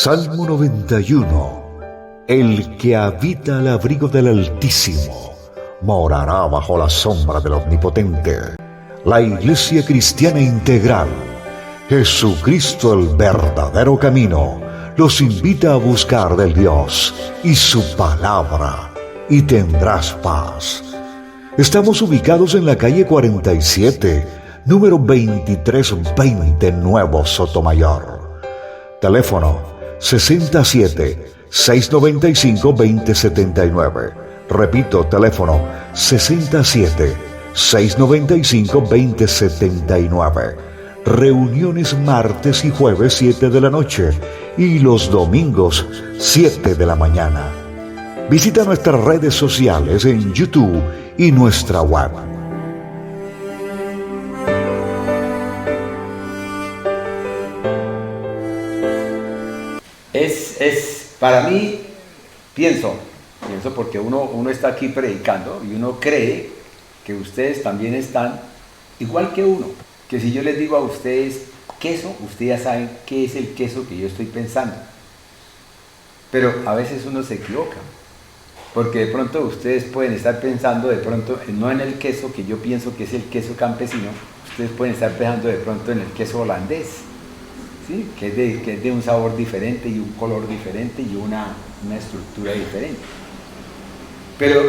Salmo 91. El que habita al abrigo del Altísimo morará bajo la sombra del Omnipotente. La Iglesia Cristiana Integral, Jesucristo el verdadero camino, los invita a buscar del Dios y su palabra, y tendrás paz. Estamos ubicados en la calle 47, número 2320, Nuevo Sotomayor. Teléfono 67-695-2079. Repito, teléfono 67-695-2079. Reuniones martes y jueves 7 de la noche y los domingos 7 de la mañana. Visita nuestras redes sociales en YouTube y nuestra web. Para mí, pienso porque uno está aquí predicando y uno cree que ustedes también están igual que uno. Que si yo les digo a ustedes queso, ustedes ya saben qué es el queso que yo estoy pensando. Pero a veces uno se equivoca, porque de pronto ustedes pueden estar pensando de pronto no en el queso que yo pienso que es el queso campesino, ustedes pueden estar pensando de pronto en el queso holandés. ¿Sí? Que es de un sabor diferente y un color diferente y una estructura diferente. Pero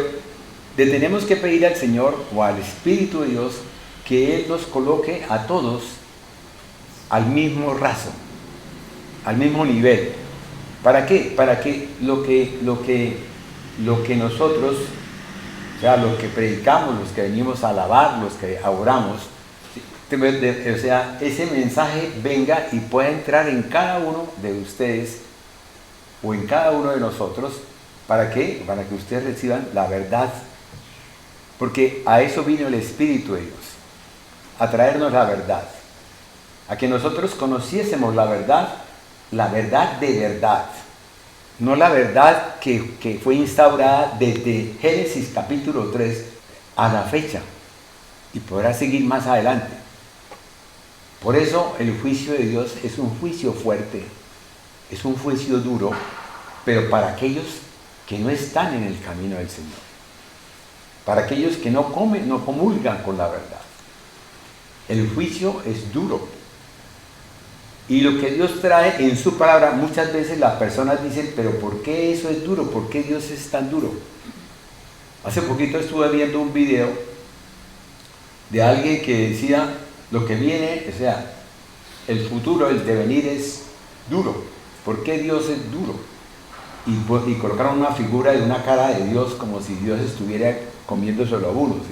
le tenemos que pedir al Señor o al Espíritu de Dios que Él nos coloque a todos al mismo raso, al mismo nivel. ¿Para qué? Para que lo que nosotros, o sea, lo que predicamos, los que venimos a alabar, los que oramos, o sea, ese mensaje venga y pueda entrar en cada uno de ustedes o en cada uno de nosotros. ¿Para qué? Para que ustedes reciban la verdad. Porque a eso vino el Espíritu de Dios, a traernos la verdad, a que nosotros conociésemos la verdad de verdad, no la verdad que fue instaurada desde Génesis capítulo 3 a la fecha y podrá seguir más adelante. Por eso el juicio de Dios es un juicio fuerte, es un juicio duro, pero para aquellos que no están en el camino del Señor, para aquellos que no comulgan con la verdad. El juicio es duro. Y lo que Dios trae en su palabra, muchas veces las personas dicen, pero ¿por qué eso es duro? ¿Por qué Dios es tan duro? Hace poquito estuve viendo un video de alguien que decía, lo que viene, o sea, el futuro, el devenir es duro. ¿Por qué Dios es duro? Y colocaron una figura de una cara de Dios como si Dios estuviera comiéndoselo a uno. ¿Sí?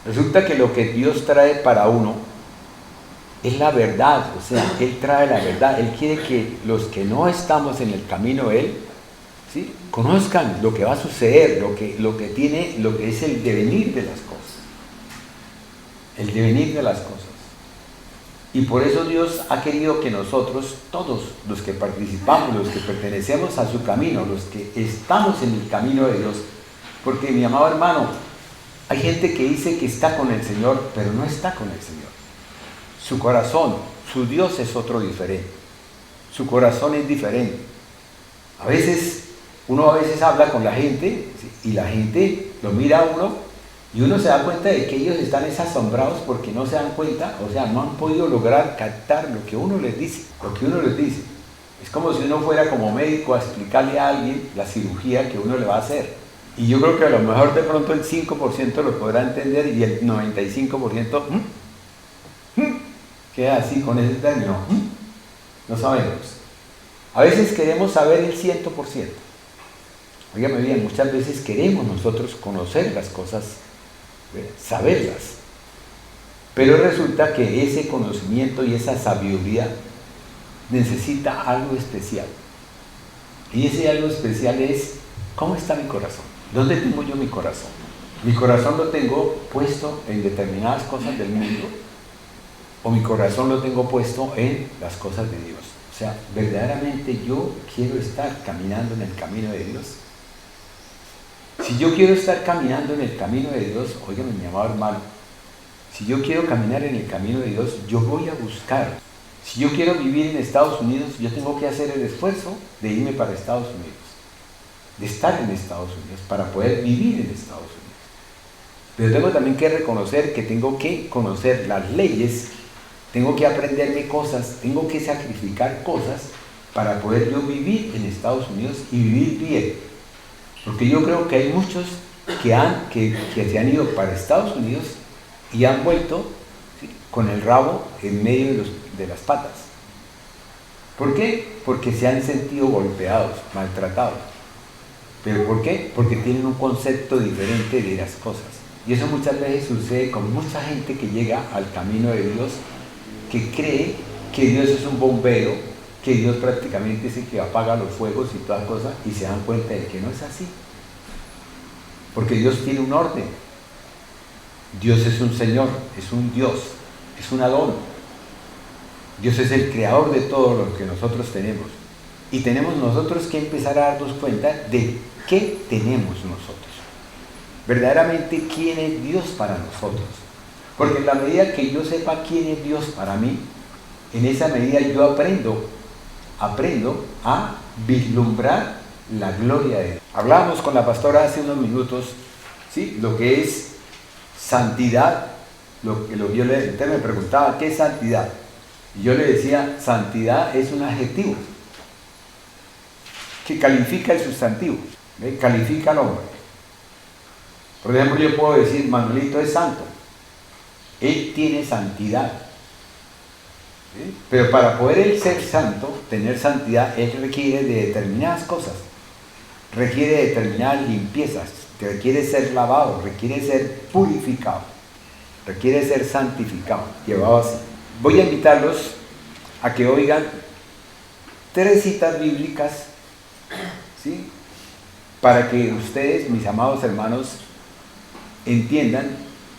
Resulta que lo que Dios trae para uno es la verdad, o sea, Él trae la verdad. Él quiere que los que no estamos en el camino de Él, ¿sí?, conozcan lo que va a suceder, lo que es el devenir de las cosas. El devenir de las cosas. Y por eso Dios ha querido que nosotros, todos los que participamos, los que pertenecemos a su camino, los que estamos en el camino de Dios, porque mi amado hermano, hay gente que dice que está con el Señor, pero no está con el Señor. Su corazón, su Dios es otro diferente. Su corazón es diferente. Uno a veces habla con la gente, ¿sí?, y la gente lo mira a uno y uno se da cuenta de que ellos están asombrados porque no se dan cuenta, o sea, no han podido lograr captar lo que uno les dice, Es como si uno fuera como médico a explicarle a alguien la cirugía que uno le va a hacer. Y yo creo que a lo mejor de pronto el 5% lo podrá entender y el 95% queda así con ese término. No sabemos. A veces queremos saber el 100%. Óigame bien, muchas veces queremos nosotros conocer las cosas, saberlas, pero resulta que ese conocimiento y esa sabiduría necesita algo especial, y ese algo especial es: ¿cómo está mi corazón? ¿Dónde tengo yo mi corazón? ¿Mi corazón lo tengo puesto en determinadas cosas del mundo, o mi corazón lo tengo puesto en las cosas de Dios? O sea, ¿verdaderamente yo quiero estar caminando en el camino de Dios? Si yo quiero estar caminando en el camino de Dios, óigame, mi amado hermano, si yo quiero caminar en el camino de Dios, yo voy a buscar Si yo quiero vivir en Estados Unidos, yo tengo que hacer el esfuerzo de irme para Estados Unidos, de estar en Estados Unidos, para poder vivir en Estados Unidos. Pero tengo también que reconocer que tengo que conocer las leyes, tengo que aprenderme cosas, tengo que sacrificar cosas para poder yo vivir en Estados Unidos y vivir bien. Porque yo creo que hay muchos que se han ido para Estados Unidos y han vuelto, ¿sí?, con el rabo en medio de las patas. ¿Por qué? Porque se han sentido golpeados, maltratados. ¿Pero por qué? Porque tienen un concepto diferente de las cosas. Y eso muchas veces sucede con mucha gente que llega al camino de Dios, que cree que Dios es un bombero, que Dios prácticamente es el que apaga los fuegos y todas cosas, y se dan cuenta de que no es así. Porque Dios tiene un orden. Dios es un Señor, es un Dios, es un Adón. Dios es el creador de todo lo que nosotros tenemos. Y tenemos nosotros que empezar a darnos cuenta de qué tenemos nosotros. Verdaderamente, ¿quién es Dios para nosotros? Porque en la medida que yo sepa quién es Dios para mí, en esa medida yo aprendo a vislumbrar la gloria de Dios. Hablábamos con la pastora hace unos minutos, ¿sí?, lo que es santidad. Usted me preguntaba, ¿qué es santidad? Y yo le decía, santidad es un adjetivo que califica el sustantivo, ¿ve?, califica al hombre. Por ejemplo, yo puedo decir, Manuelito es santo. Él tiene santidad. ¿Sí? Pero para poder él ser santo, tener santidad, él requiere de determinadas cosas. Requiere de determinadas limpiezas. Requiere ser lavado, requiere ser purificado. Requiere ser santificado, llevado así. Voy a invitarlos a que oigan 3 citas bíblicas, ¿sí?, para que ustedes, mis amados hermanos, entiendan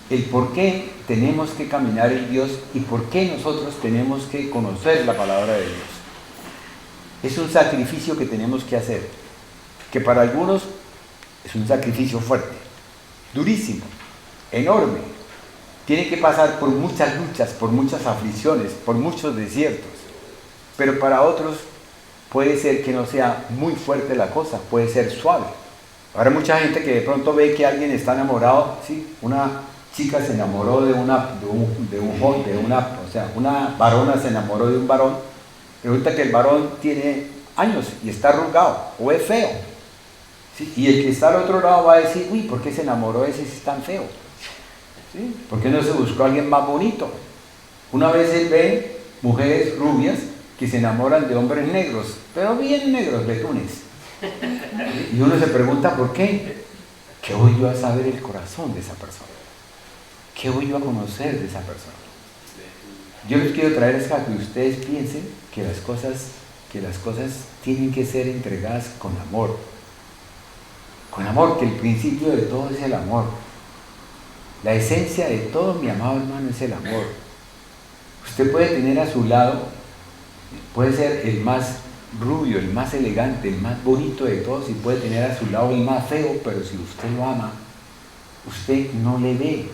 el por qué tenemos que caminar en Dios y por qué nosotros tenemos que conocer la palabra de Dios. Es un sacrificio que tenemos que hacer, que para algunos es un sacrificio fuerte, durísimo, enorme. Tiene que pasar por muchas luchas, por muchas aflicciones, por muchos desiertos. Pero para otros puede ser que no sea muy fuerte la cosa, puede ser suave. Ahora mucha gente que de pronto ve que alguien está enamorado, ¿sí? Una chica se enamoró una varona se enamoró de un varón, resulta que el varón tiene años y está arrugado o es feo, ¿sí? Y el que está al otro lado va a decir, uy, ¿por qué se enamoró de ese si es tan feo? ¿Sí? ¿Por qué no se buscó a alguien más bonito? Una vez él ve mujeres rubias que se enamoran de hombres negros, pero bien negros, betunes. Y uno se pregunta, ¿por qué? ¿Qué voy yo a saber el corazón de esa persona? ¿Qué voy yo a conocer de esa persona? Yo les quiero traer es a que ustedes piensen que las cosas tienen que ser entregadas con amor. Con amor, que el principio de todo es el amor. La esencia de todo, mi amado hermano, es el amor. Usted puede tener a su lado, puede ser el más rubio, el más elegante, el más bonito de todos, y puede tener a su lado el más feo, pero si usted lo ama, usted no le ve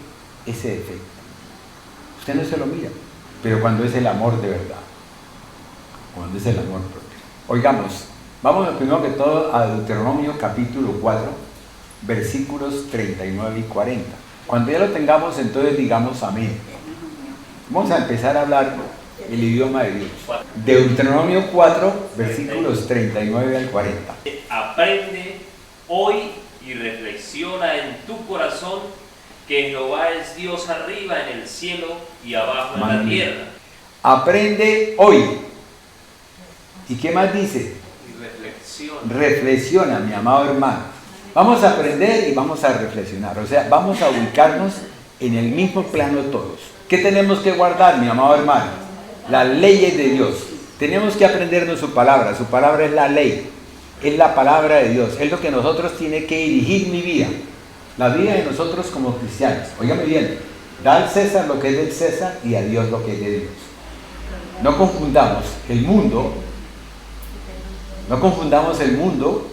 ese defecto. Usted no se lo mira, pero cuando es el amor de verdad, cuando es el amor propio. Oigamos, vamos primero que todo a Deuteronomio capítulo 4, versículos 39 y 40. Cuando ya lo tengamos, entonces digamos amén. Vamos a empezar a hablar el idioma de Dios. Deuteronomio 4, versículos 39 al 40. Aprende hoy y reflexiona en tu corazón que Jehová es Dios arriba en el cielo y abajo en la tierra. Aprende hoy. ¿Y qué más dice? Y reflexiona, mi amado hermano. Vamos a aprender y vamos a reflexionar. O sea, vamos a ubicarnos en el mismo plano todos. ¿Qué tenemos que guardar, mi amado hermano? Las leyes de Dios. Tenemos que aprendernos su palabra. Su palabra es la ley. Es la palabra de Dios. Es lo que nosotros tiene que dirigir mi vida. La vida de nosotros como cristianos. Óigame bien. Da al César lo que es del César y a Dios lo que es de Dios. No confundamos el mundo. No confundamos el mundo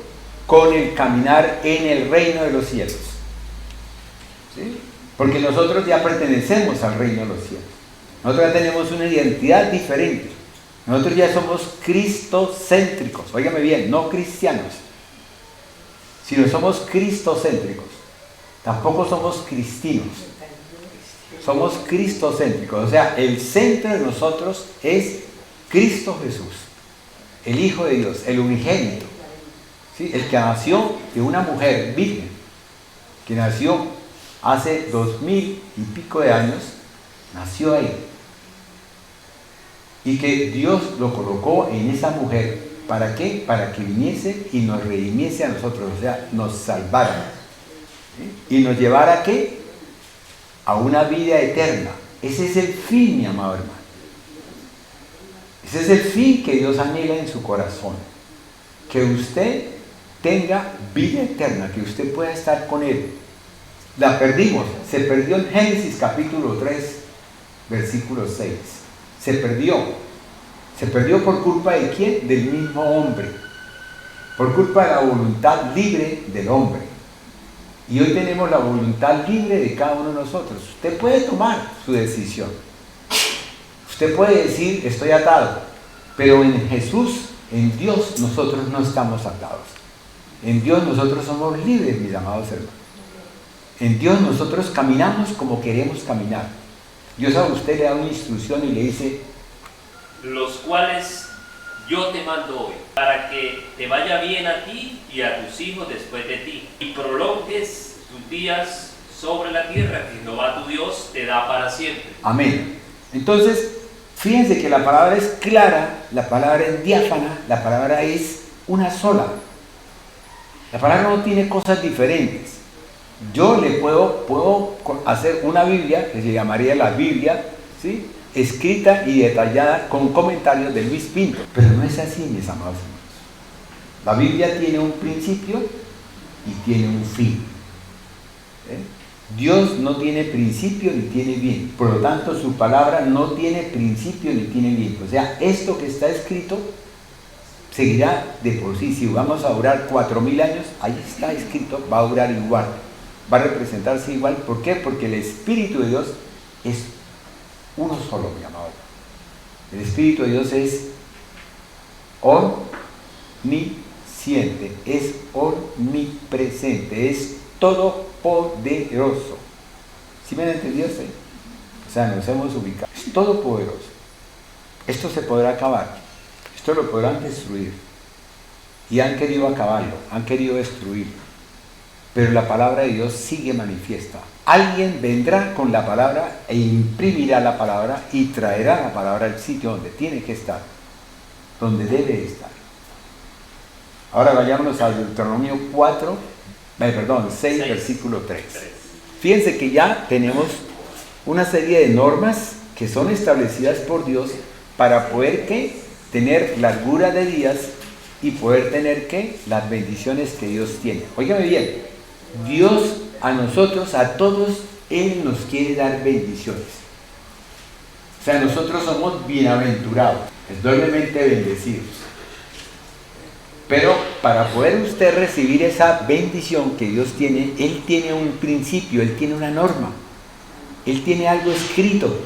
con el caminar en el reino de los cielos. ¿Sí? Porque nosotros ya pertenecemos al reino de los cielos. Nosotros ya tenemos una identidad diferente. Nosotros ya somos cristocéntricos. Óigame bien, no cristianos, sino somos cristocéntricos. Tampoco somos cristinos. Somos cristocéntricos. O sea, el centro de nosotros es Cristo Jesús, el Hijo de Dios, el unigénito, ¿sí? El que nació de una mujer virgen, que nació hace 2000 y pico de años, nació ahí. Y que Dios lo colocó en esa mujer. ¿Para qué? Para que viniese y nos redimiese a nosotros, o sea, nos salvara. ¿Sí? Y nos llevara ¿a qué? A una vida eterna. Ese es el fin, mi amado hermano. Ese es el fin que Dios anhela en su corazón. Que usted tenga vida eterna, que usted pueda estar con Él. La perdimos, se perdió en Génesis capítulo 3, versículo 6. Se perdió. ¿Se perdió por culpa de quién? Del mismo hombre. Por culpa de la voluntad libre del hombre. Y hoy tenemos la voluntad libre de cada uno de nosotros. Usted puede tomar su decisión. Usted puede decir, estoy atado. Pero en Jesús, en Dios, nosotros no estamos atados. En Dios nosotros somos libres, mis amados hermanos. En Dios nosotros caminamos como queremos caminar. Dios a usted le da una instrucción y le dice, los cuales yo te mando hoy, para que te vaya bien a ti y a tus hijos después de ti, y prolongues tus días sobre la tierra que Jehová tu Dios te da para siempre. Amén. Entonces, fíjense que la palabra es clara, la palabra es diáfana, la palabra es una sola. La palabra no tiene cosas diferentes. Yo le puedo hacer una Biblia, que se llamaría la Biblia, ¿sí?, escrita y detallada con comentarios de Luis Pinto. Pero no es así, mis amados hermanos. La Biblia tiene un principio y tiene un fin. Dios no tiene principio ni tiene fin. Por lo tanto, su palabra no tiene principio ni tiene fin. O sea, esto que está escrito seguirá de por sí. Si vamos a durar 4000 años, ahí está escrito, va a durar igual. Va a representarse igual. ¿Por qué? Porque el Espíritu de Dios es uno solo, mi amado. El Espíritu de Dios es omnisciente, es omnipresente, es todopoderoso. ¿Sí me han entendido usted? O sea, nos hemos ubicado. Es todopoderoso. Esto se podrá acabar. Esto lo podrán destruir. Y han querido acabarlo, han querido destruirlo. Pero la palabra de Dios sigue manifiesta. Alguien vendrá con la palabra e imprimirá la palabra y traerá la palabra al sitio donde tiene que estar, donde debe estar. Ahora vayámonos al Deuteronomio 6, versículo 3. Fíjense que ya tenemos una serie de normas que son establecidas por Dios para poder tener largura de días y poder tener las bendiciones que Dios tiene. Óigame bien, Dios a nosotros, a todos, Él nos quiere dar bendiciones. O sea, nosotros somos bienaventurados, doblemente bendecidos. Pero para poder usted recibir esa bendición que Dios tiene, Él tiene un principio, Él tiene una norma, Él tiene algo escrito,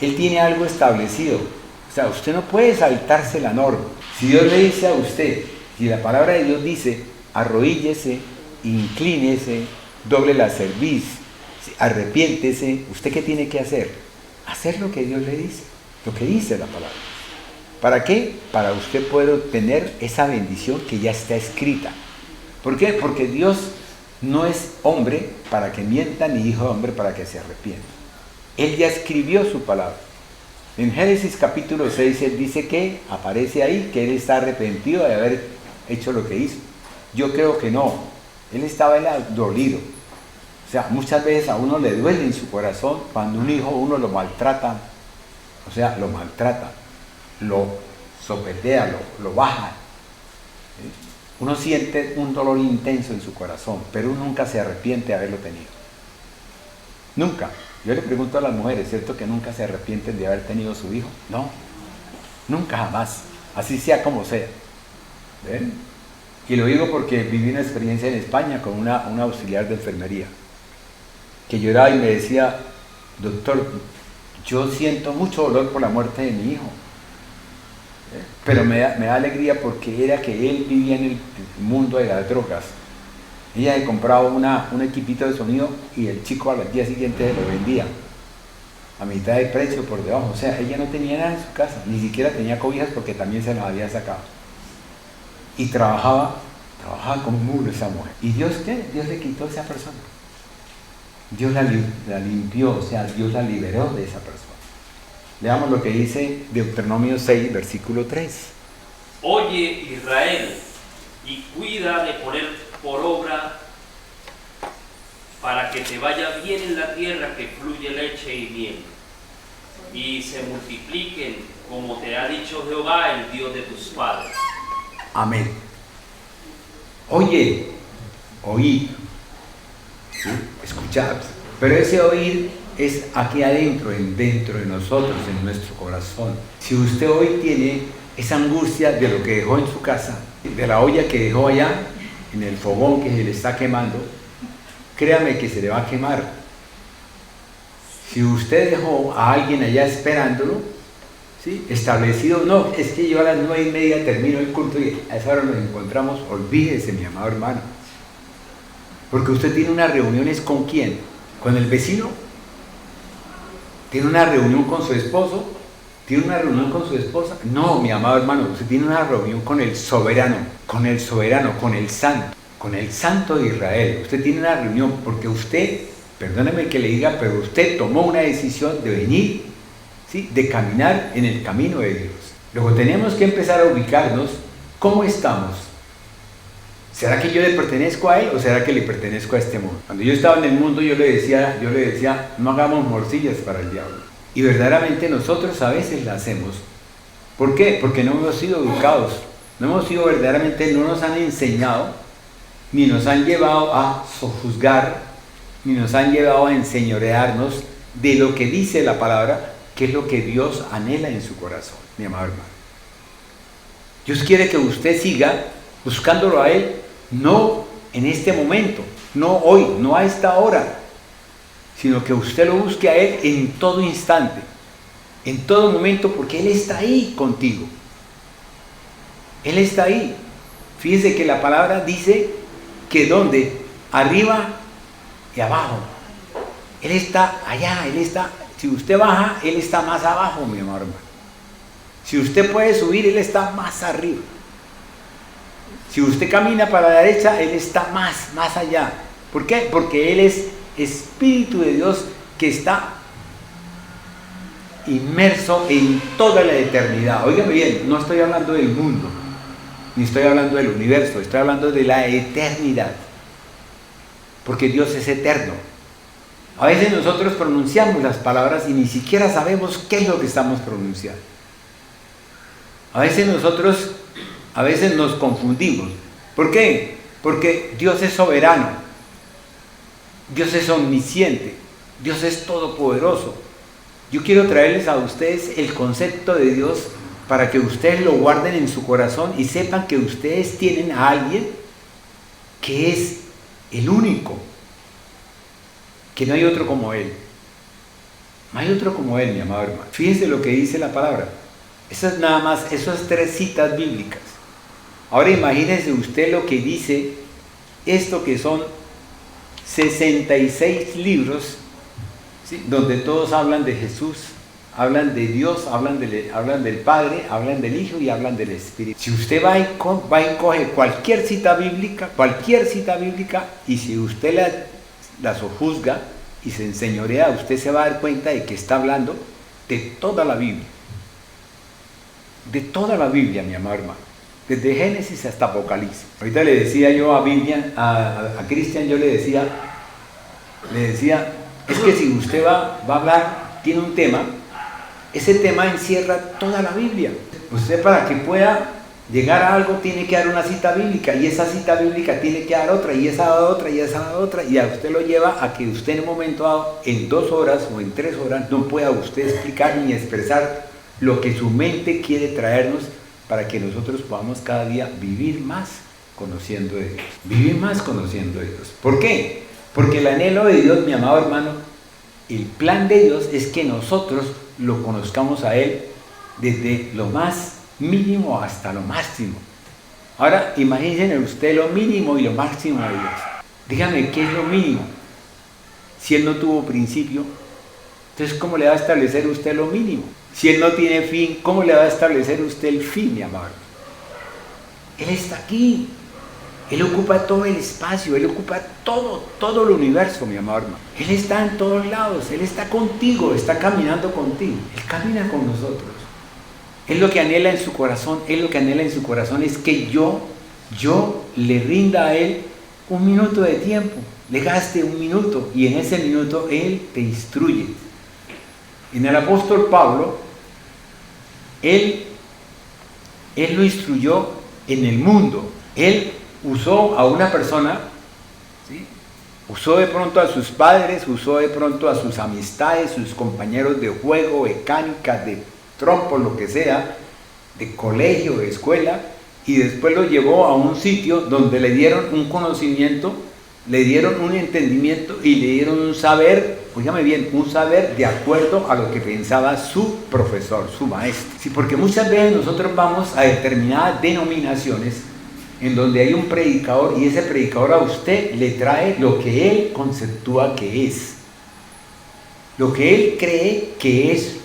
Él tiene algo establecido. O sea, usted no puede saltarse la norma. Si Dios le dice a usted, si la palabra de Dios dice, arrodíllese, inclínese, doble la cerviz, arrepiéntese, ¿usted qué tiene que hacer? Hacer lo que Dios le dice, lo que dice la palabra. ¿Para qué? Para usted poder obtener esa bendición que ya está escrita. ¿Por qué? Porque Dios no es hombre para que mienta, ni hijo de hombre para que se arrepienta. Él ya escribió su palabra. En Génesis capítulo 6, Él dice que aparece ahí, que Él está arrepentido de haber hecho lo que hizo. Yo creo que no. Él estaba dolido. O sea, muchas veces a uno le duele en su corazón cuando un hijo uno lo maltrata. O sea, lo maltrata, lo sopetea, lo baja. ¿Sí? Uno siente un dolor intenso en su corazón, pero uno nunca se arrepiente de haberlo tenido. Nunca. Yo le pregunto a las mujeres, ¿cierto que nunca se arrepienten de haber tenido su hijo? No, nunca jamás, así sea como sea. ¿Ven? Y lo digo porque viví una experiencia en España con una auxiliar de enfermería, que lloraba y me decía, doctor, yo siento mucho dolor por la muerte de mi hijo. Pero me da alegría porque era que él vivía en el mundo de las drogas. Ella le compraba un equipito de sonido y el chico al día siguiente lo vendía a mitad de precio por debajo. O sea, ella no tenía nada en su casa, ni siquiera tenía cobijas porque también se las había sacado. Y trabajaba como un muro esa mujer. ¿Y Dios qué? Dios le quitó a esa persona. Dios la limpió, o sea, Dios la liberó de esa persona. Leamos lo que dice Deuteronomio 6, versículo 3. Oye, Israel, y cuida de poner por obra para que te vaya bien en la tierra que fluye leche y miel, y se multipliquen como te ha dicho Jehová, el Dios de tus padres. Amén. Oye, oíd, ¿sí? Escuchad. Pero ese oír es aquí adentro, dentro de nosotros, en nuestro corazón. Si usted hoy tiene esa angustia de lo que dejó en su casa, de la olla que dejó allá, en el fogón que se le está quemando, créame que se le va a quemar. Si usted dejó a alguien allá esperándolo, ¿sí? Establecido, no, es que yo a las 9:30 termino el culto y a esa hora nos encontramos, olvídese, mi amado hermano. Porque usted tiene unas reuniones ¿con quién? ¿Con el vecino? ¿Tiene una reunión con su esposo? ¿Tiene una reunión con su esposa? No, mi amado hermano, usted tiene una reunión con el soberano, con el santo de Israel. Usted tiene una reunión porque usted, perdóneme que le diga, pero usted tomó una decisión de venir, ¿sí? De caminar en el camino de Dios. Luego tenemos que empezar a ubicarnos. ¿Cómo estamos? ¿Será que yo le pertenezco a él o será que le pertenezco a este mundo? Cuando yo estaba en el mundo yo le decía, no hagamos morcillas para el diablo. Y verdaderamente nosotros a veces la hacemos. ¿Por qué? Porque no hemos sido educados, no hemos sido verdaderamente, no nos han enseñado, ni nos han llevado a sojuzgar, ni nos han llevado a enseñorearnos de lo que dice la palabra, que es lo que Dios anhela en su corazón, mi amado hermano. Dios quiere que usted siga buscándolo a Él, no en este momento, no hoy, no a esta hora, sino que usted lo busque a Él en todo instante, en todo momento, porque Él está ahí contigo. Él está ahí. Fíjese que la palabra dice que donde, arriba y abajo. Él está allá, Él está, si usted baja, Él está más abajo, mi amor hermano. Si usted puede subir, Él está más arriba. Si usted camina para la derecha, Él está más allá. ¿Por qué? Porque Él es Espíritu de Dios que está inmerso en toda la eternidad. Óigame bien, no estoy hablando del mundo, ni estoy hablando del universo, estoy hablando de la eternidad. Porque Dios es eterno. A veces nosotros pronunciamos las palabras y ni siquiera sabemos qué es lo que estamos pronunciando. A veces nos confundimos. ¿Por qué? Porque Dios es soberano, Dios es omnisciente, Dios es todopoderoso. Yo quiero traerles a ustedes el concepto de Dios para que ustedes lo guarden en su corazón y sepan que ustedes tienen a alguien que es el único, que no hay otro como Él. No hay otro como Él, mi amado hermano. Fíjense lo que dice la palabra. Eso es nada más, esas 3 citas bíblicas. Ahora imagínense usted lo que dice esto, que son 66 libros, ¿sí? Donde todos hablan de Jesús, hablan de Dios, hablan del Padre, hablan del Hijo y hablan del Espíritu. Si usted va y coge cualquier cita bíblica, y si usted la sojuzga y se enseñorea, usted se va a dar cuenta de que está hablando de toda la Biblia. De toda la Biblia, mi amado hermano, desde Génesis hasta Apocalipsis. Ahorita le decía yo a Cristian, yo le decía, es que si usted va a hablar, tiene un tema, ese tema encierra toda la Biblia. Usted, para que pueda llegar a algo, tiene que dar una cita bíblica, y esa cita bíblica tiene que dar otra, y esa otra, y esa otra, y a usted lo lleva a que usted en un momento dado, en 2 horas o en 3 horas, no pueda usted explicar ni expresar lo que su mente quiere traernos, para que nosotros podamos cada día vivir más conociendo de Dios. Vivir más conociendo de Dios. ¿Por qué? Porque el anhelo de Dios, mi amado hermano, el plan de Dios es que nosotros lo conozcamos a Él desde lo más mínimo hasta lo máximo. Ahora, imagínense usted lo mínimo y lo máximo de Dios. Dígame, ¿qué es lo mínimo? Si Él no tuvo principio, entonces ¿cómo le va a establecer usted lo mínimo? Si Él no tiene fin, ¿cómo le va a establecer usted el fin, mi amado? Él está aquí. Él ocupa todo el espacio, Él ocupa todo el universo, mi amado hermano. Él está en todos lados, Él está contigo, está caminando contigo. Él camina con nosotros. Él lo que anhela en su corazón, es que yo le rinda a Él un minuto de tiempo, le gaste un minuto y en ese minuto Él te instruye. En el apóstol Pablo, Él lo instruyó en el mundo. Él usó a una persona, ¿sí? Usó de pronto a sus padres, usó de pronto a sus amistades, sus compañeros de juego, de canicas, de trompo, lo que sea, de colegio, de escuela, y después lo llevó a un sitio donde le dieron un conocimiento, le dieron un entendimiento y le dieron un saber, óigame bien, un saber de acuerdo a lo que pensaba su profesor, su maestro. Sí, porque muchas veces nosotros vamos a determinadas denominaciones en donde hay un predicador y ese predicador a usted le trae lo que él conceptúa que es, lo que él cree que es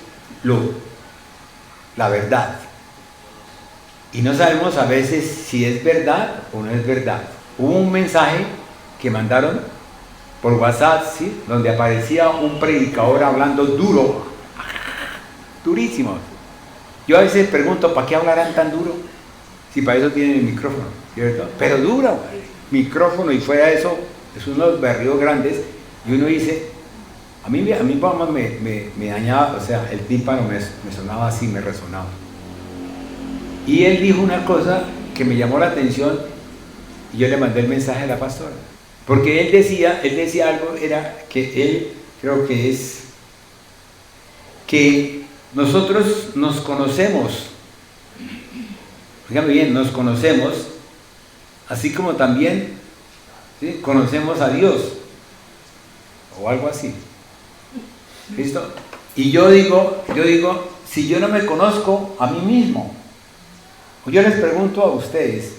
la verdad. Y no sabemos a veces si es verdad o no es verdad. Hubo un mensaje que mandaron por WhatsApp, ¿sí? Donde aparecía un predicador hablando duro, durísimo. Yo a veces pregunto, ¿para qué hablarán tan duro? Si para eso tienen el micrófono, ¿cierto? Pero duro, micrófono, y fuera de eso, es unos berríos grandes, y uno dice, a mí vamos, me dañaba, o sea, el tímpano me sonaba así, me resonaba. Y él dijo una cosa que me llamó la atención, y yo le mandé el mensaje a la pastora. Porque él decía algo, era que él, creo que es, que nosotros nos conocemos, fíjame bien, nos conocemos, así como también, ¿sí?, conocemos a Dios, o algo así. ¿Listo? Y yo digo, si yo no me conozco a mí mismo, yo les pregunto a ustedes,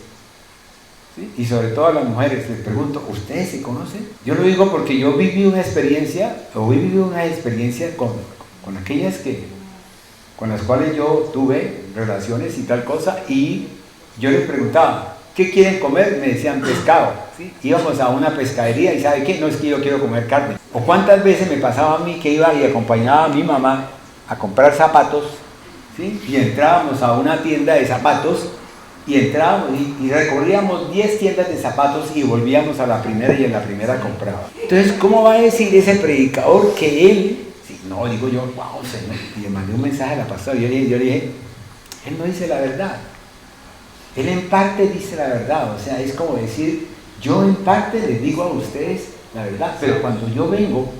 ¿sí?, y sobre todo a las mujeres, les pregunto, ¿ustedes se conocen? Yo lo digo porque yo viví una experiencia con aquellas con las cuales yo tuve relaciones y tal cosa, y yo les preguntaba, ¿qué quieren comer? Me decían pescado, ¿sí? Íbamos a una pescadería y ¿sabe qué? No, es que yo quiero comer carne. O cuántas veces me pasaba a mí que iba y acompañaba a mi mamá a comprar zapatos, ¿sí? Y entrábamos a una tienda de zapatos y entrábamos y recorríamos 10 tiendas de zapatos y volvíamos a la primera y en la primera compraba. Entonces, ¿cómo va a decir ese predicador que él... No, digo yo, wow, Señor, y le mandé un mensaje a la pastora, yo le dije, él no dice la verdad, él en parte dice la verdad, o sea, es como decir, yo en parte les digo a ustedes la verdad, pero cuando yo vengo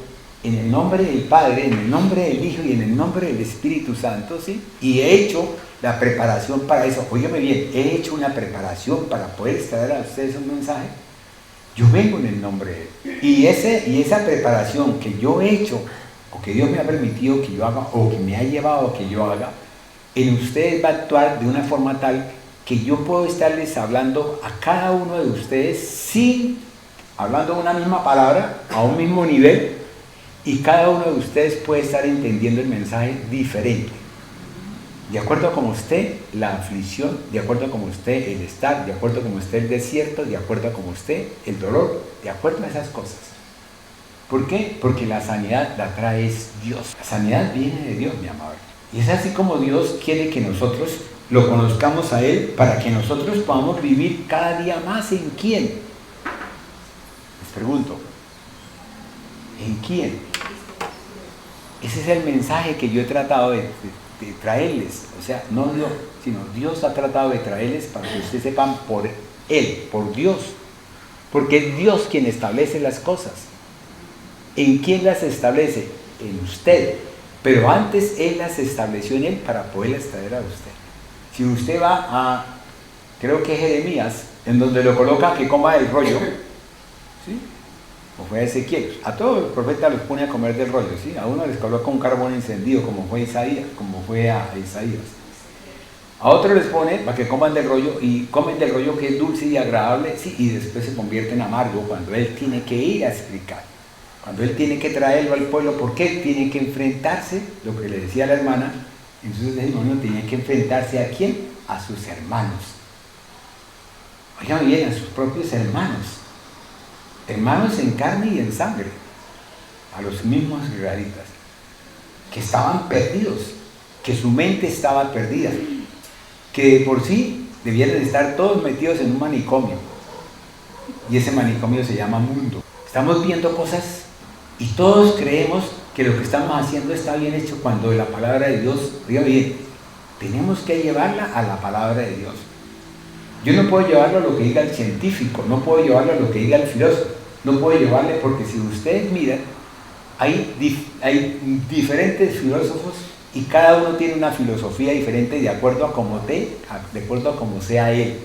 en el nombre del Padre, en el nombre del Hijo y en el nombre del Espíritu Santo, ¿sí?, y he hecho la preparación para eso, óigame bien, he hecho una preparación para poder extraer a ustedes un mensaje, yo vengo en el nombre de Él, y esa preparación que yo he hecho, o que Dios me ha permitido que yo haga, o que me ha llevado a que yo haga, en ustedes va a actuar de una forma tal que yo puedo estarles hablando a cada uno de ustedes hablando una misma palabra, a un mismo nivel, y cada uno de ustedes puede estar entendiendo el mensaje diferente, de acuerdo a cómo esté la aflicción, de acuerdo a cómo esté el estar, de acuerdo a cómo esté el desierto, de acuerdo a cómo esté el dolor, de acuerdo a esas cosas. ¿Por qué? Porque la sanidad la trae Dios. La sanidad viene de Dios, mi amado. Y es así como Dios quiere que nosotros lo conozcamos a Él, para que nosotros podamos vivir cada día más en quién. Les pregunto, ¿en quién? Ese es el mensaje que yo he tratado de traerles. O sea, no Dios, sino Dios ha tratado de traerles para que ustedes sepan por Él, por Dios. Porque es Dios quien establece las cosas. ¿En quién las establece? En usted. Pero antes Él las estableció en Él para poderlas traer a usted. Si usted va a, creo que Jeremías, en donde lo coloca que coma del rollo, ¿sí?, o fue a Ezequiel, a todos los profetas los pone a comer del rollo, ¿sí?, a uno les coloca un carbón encendido, como fue a Isaías. A otros les pone para que coman del rollo y comen del rollo que es dulce y agradable, sí, y después se convierte en amargo cuando Él tiene que ir a explicar, cuando Él tiene que traerlo al pueblo, porque Él tiene que enfrentarse, lo que le decía la hermana, en su testimonio, tenía que enfrentarse ¿a quién? A sus hermanos. Oigan bien, a sus propios hermanos, hermanos en carne y en sangre, a los mismos israelitas, que estaban perdidos, que su mente estaba perdida, que por sí debían de estar todos metidos en un manicomio, y ese manicomio se llama mundo. Estamos viendo cosas y todos creemos que lo que estamos haciendo está bien hecho, cuando la palabra de Dios, diga bien, tenemos que llevarla a la palabra de Dios. Yo no puedo llevarlo a lo que diga el científico, no puedo llevarlo a lo que diga el filósofo, no puedo llevarle, porque si ustedes miran, hay diferentes filósofos y cada uno tiene una filosofía diferente de acuerdo a cómo sea él,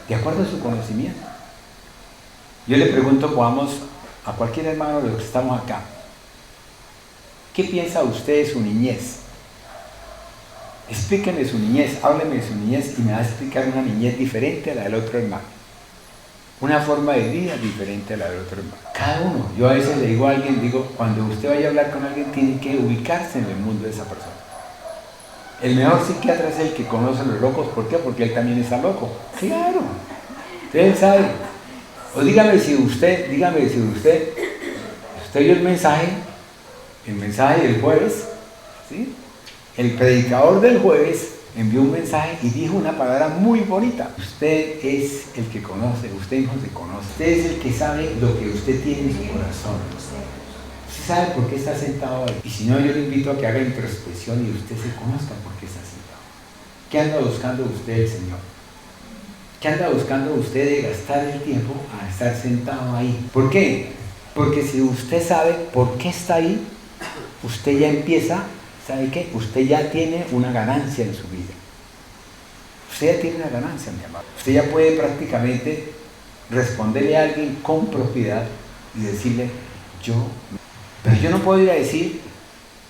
de acuerdo a su conocimiento. Yo le pregunto, vamos, a cualquier hermano de los que estamos acá, ¿qué piensa usted de su niñez? Explíqueme su niñez, hábleme de su niñez y me va a explicar una niñez diferente a la del otro hermano. Una forma de vida diferente a la del otro hermano. Cada uno. Yo a veces le digo a alguien, cuando usted vaya a hablar con alguien, tiene que ubicarse en el mundo de esa persona. El mejor psiquiatra es el que conoce a los locos. ¿Por qué? Porque él también está loco. Claro. Usted sabe. O dígame si usted oyó el mensaje del jueves, ¿sí? El predicador del jueves envió un mensaje y dijo una palabra muy bonita. Usted es el que conoce, usted no se conoce. Usted es el que sabe lo que usted tiene en su corazón. Usted sabe por qué está sentado ahí. Y si no, yo le invito a que haga introspección y usted se conozca por qué está sentado. ¿Qué anda buscando usted el Señor? ¿Qué anda buscando usted de gastar el tiempo a estar sentado ahí? ¿Por qué? Porque si usted sabe por qué está ahí, usted ya empieza, ¿sabe qué? Usted ya tiene una ganancia en su vida. Usted ya tiene una ganancia, mi amado. Usted ya puede prácticamente responderle a alguien con propiedad y decirle, pero yo no puedo ir a decir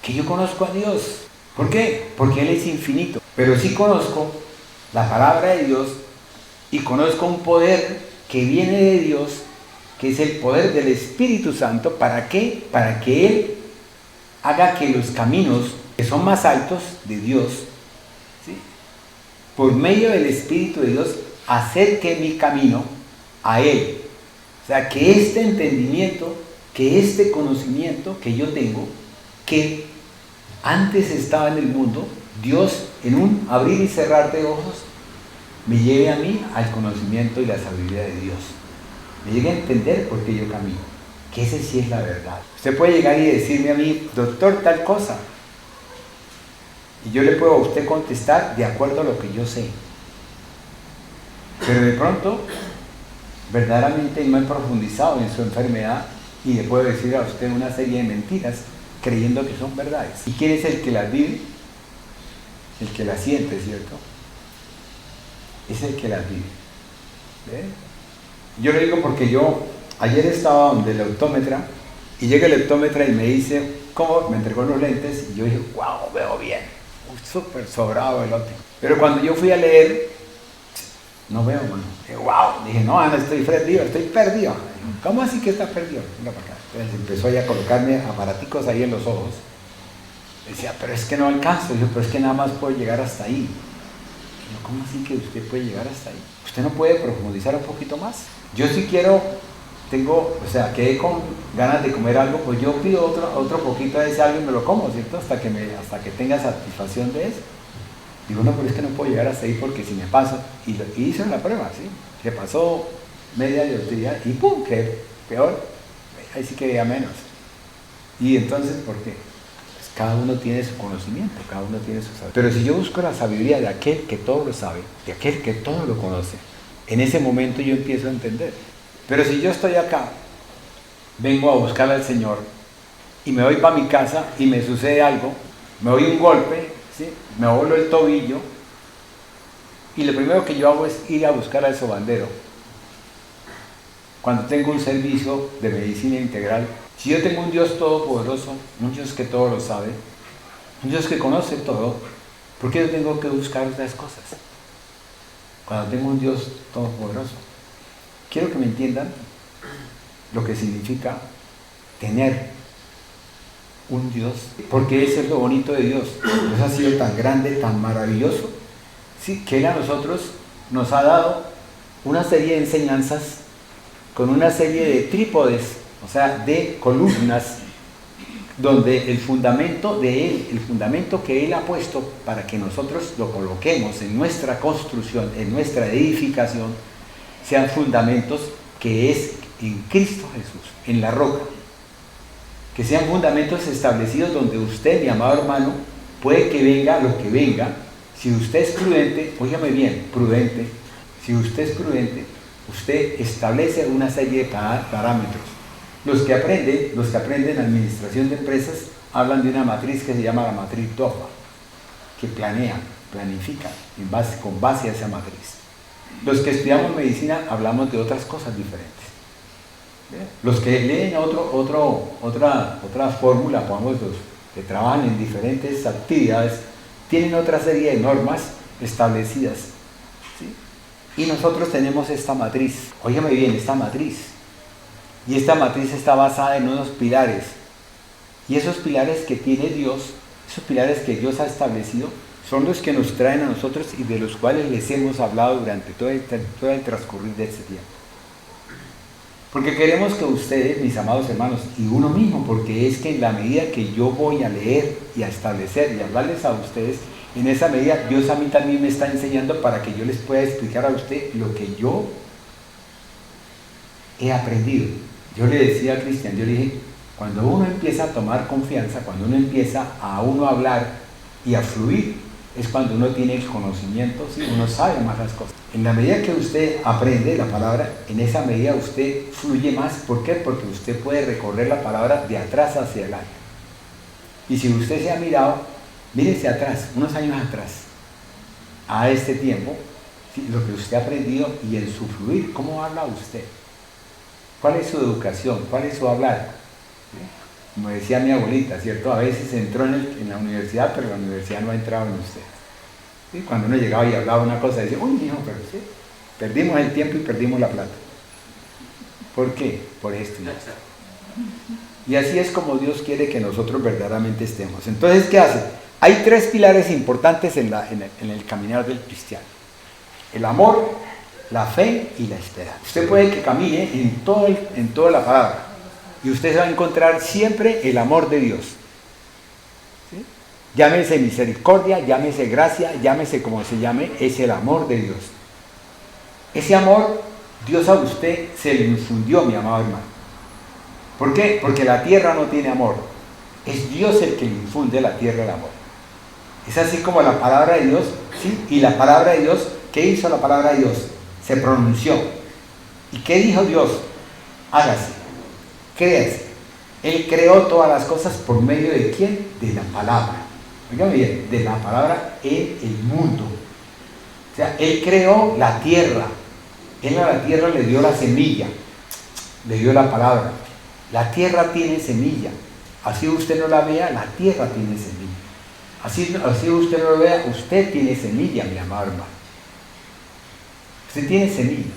que yo conozco a Dios. ¿Por qué? Porque Él es infinito. Pero sí conozco la palabra de Dios y conozco un poder que viene de Dios, que es el poder del Espíritu Santo. ¿Para qué? Para que Él haga que los caminos que son más altos de Dios, ¿sí?, por medio del Espíritu de Dios, acerque mi camino a Él. O sea, que este entendimiento, que este conocimiento que yo tengo, que antes estaba en el mundo, Dios en un abrir y cerrar de ojos, me lleve a mí al conocimiento y la sabiduría de Dios. Me llegue a entender por qué yo camino, que ese sí es la verdad. Usted puede llegar y decirme a mí, doctor, tal cosa, y yo le puedo a usted contestar de acuerdo a lo que yo sé. Pero de pronto, verdaderamente no he profundizado en su enfermedad y le puedo decir a usted una serie de mentiras creyendo que son verdades. ¿Y quién es el que las vive? El que las siente, ¿cierto? Es el que las vive. ¿Ve? Yo le digo porque yo ayer estaba donde el optómetra y llega el optómetra y me dice, ¿cómo? Me entregó los lentes y yo dije, wow, veo bien, súper sobrado el otro. Pero cuando yo fui a leer, no veo, mano. Dije, wow, dije, no, Ana, estoy perdido. ¿Cómo así que está perdido? Venga para acá. Entonces empezó ya a colocarme aparaticos ahí en los ojos. Decía, pero es que no alcanzo. Yo, pero es que nada más puedo llegar hasta ahí. Yo, ¿cómo así que usted puede llegar hasta ahí? ¿Usted no puede profundizar un poquito más? Yo si quiero, quedé con ganas de comer algo, pues yo pido otro poquito de ese algo y me lo como, ¿cierto? Hasta que tenga satisfacción de eso. Digo, no, pero es que no puedo llegar hasta ahí porque si me paso, y hice la prueba, ¿sí? Que pasó media dioptría y ¡pum!, que peor, ahí sí que veía menos. Y entonces, ¿por qué? Pues cada uno tiene su conocimiento, cada uno tiene su sabiduría. Pero si yo busco la sabiduría de aquel que todo lo sabe, de aquel que todo lo conoce, en ese momento yo empiezo a entender. Pero si yo estoy acá, vengo a buscar al Señor y me voy para mi casa y me sucede algo, me doy un golpe, ¿sí?, me doblo el tobillo y lo primero que yo hago es ir a buscar al sobandero. Cuando tengo un servicio de medicina integral, si yo tengo un Dios todopoderoso, un Dios que todo lo sabe, un Dios que conoce todo, ¿Por qué yo tengo que buscar otras cosas? Cuando tengo un Dios todopoderoso. Quiero que me entiendan lo que significa tener un Dios, porque eso es lo bonito de Dios. Dios ha sido tan grande, tan maravilloso, ¿sí? Que Él a nosotros nos ha dado una serie de enseñanzas con una serie de trípodes, o sea, de columnas, donde el fundamento de Él, el fundamento que Él ha puesto para que nosotros lo coloquemos en nuestra construcción, en nuestra edificación, sean fundamentos que es en Cristo Jesús, en la roca. Que sean fundamentos establecidos donde usted, mi amado hermano, puede que venga lo que venga. Si usted es prudente, óigame bien, prudente, si usted es prudente, usted establece una serie de parámetros. Los que aprenden administración de empresas hablan de una matriz que se llama la matriz DOFA, que planifica con base a esa matriz. Los que estudiamos medicina hablamos de otras cosas diferentes. Los que leen otra fórmula, los que trabajan en diferentes actividades, tienen otra serie de normas establecidas, ¿sí? Y nosotros tenemos esta matriz, óigame bien, esta matriz. Y esta matriz está basada en unos pilares. Y esos pilares que tiene Dios, esos pilares que Dios ha establecido, son los que nos traen a nosotros y de los cuales les hemos hablado durante todo el transcurrir de este tiempo. Porque queremos que ustedes, mis amados hermanos, y uno mismo, porque es que en la medida que yo voy a leer y a establecer y a hablarles a ustedes, en esa medida Dios a mí también me está enseñando para que yo les pueda explicar a usted lo que yo he aprendido. Yo le decía a Cristian, yo le dije, cuando uno empieza a tomar confianza, cuando uno empieza a hablar y a fluir, es cuando uno tiene el conocimiento, ¿sí? Uno sabe más las cosas. En la medida que usted aprende la palabra, en esa medida usted fluye más. ¿Por qué? Porque usted puede recorrer la palabra de atrás hacia adelante. Y si usted se ha mirado, mírese atrás, unos años atrás, a este tiempo, ¿sí? Lo que usted ha aprendido y en su fluir, ¿cómo habla usted? ¿Cuál es su educación? ¿Cuál es su hablar? ¿Sí? Como decía mi abuelita, ¿cierto? A veces entró en la universidad, pero la universidad no ha entrado en usted. ¿Sí? Cuando uno llegaba y hablaba una cosa, decía, uy, hijo, pero sí, perdimos el tiempo y perdimos la plata. ¿Por qué? Por esto. Y así es como Dios quiere que nosotros verdaderamente estemos. Entonces, ¿qué hace? Hay tres pilares importantes en el caminar del cristiano. El amor, la fe y la esperanza. Usted puede que camine en toda la palabra y usted se va a encontrar siempre el amor de Dios. ¿Sí? Llámese misericordia, llámese gracia, llámese como se llame, es el amor de Dios. Ese amor, Dios a usted se lo infundió, mi amado hermano. ¿Por qué? Porque la tierra no tiene amor. Es Dios el que le infunde a la tierra el amor. Es así como la palabra de Dios, ¿sí? Y la palabra de Dios, ¿qué hizo la palabra de Dios? Se pronunció. ¿Y qué dijo Dios? Hágase, créase. Él creó todas las cosas por medio de ¿quién? De la palabra. Oigan bien, de la palabra en el mundo. O sea, Él creó la tierra. Él a la tierra le dio la semilla, le dio la palabra. La tierra tiene semilla. Así usted no la vea, la tierra tiene semilla. Así usted no lo vea, usted tiene semilla, mi amado hermano. Usted tiene semilla.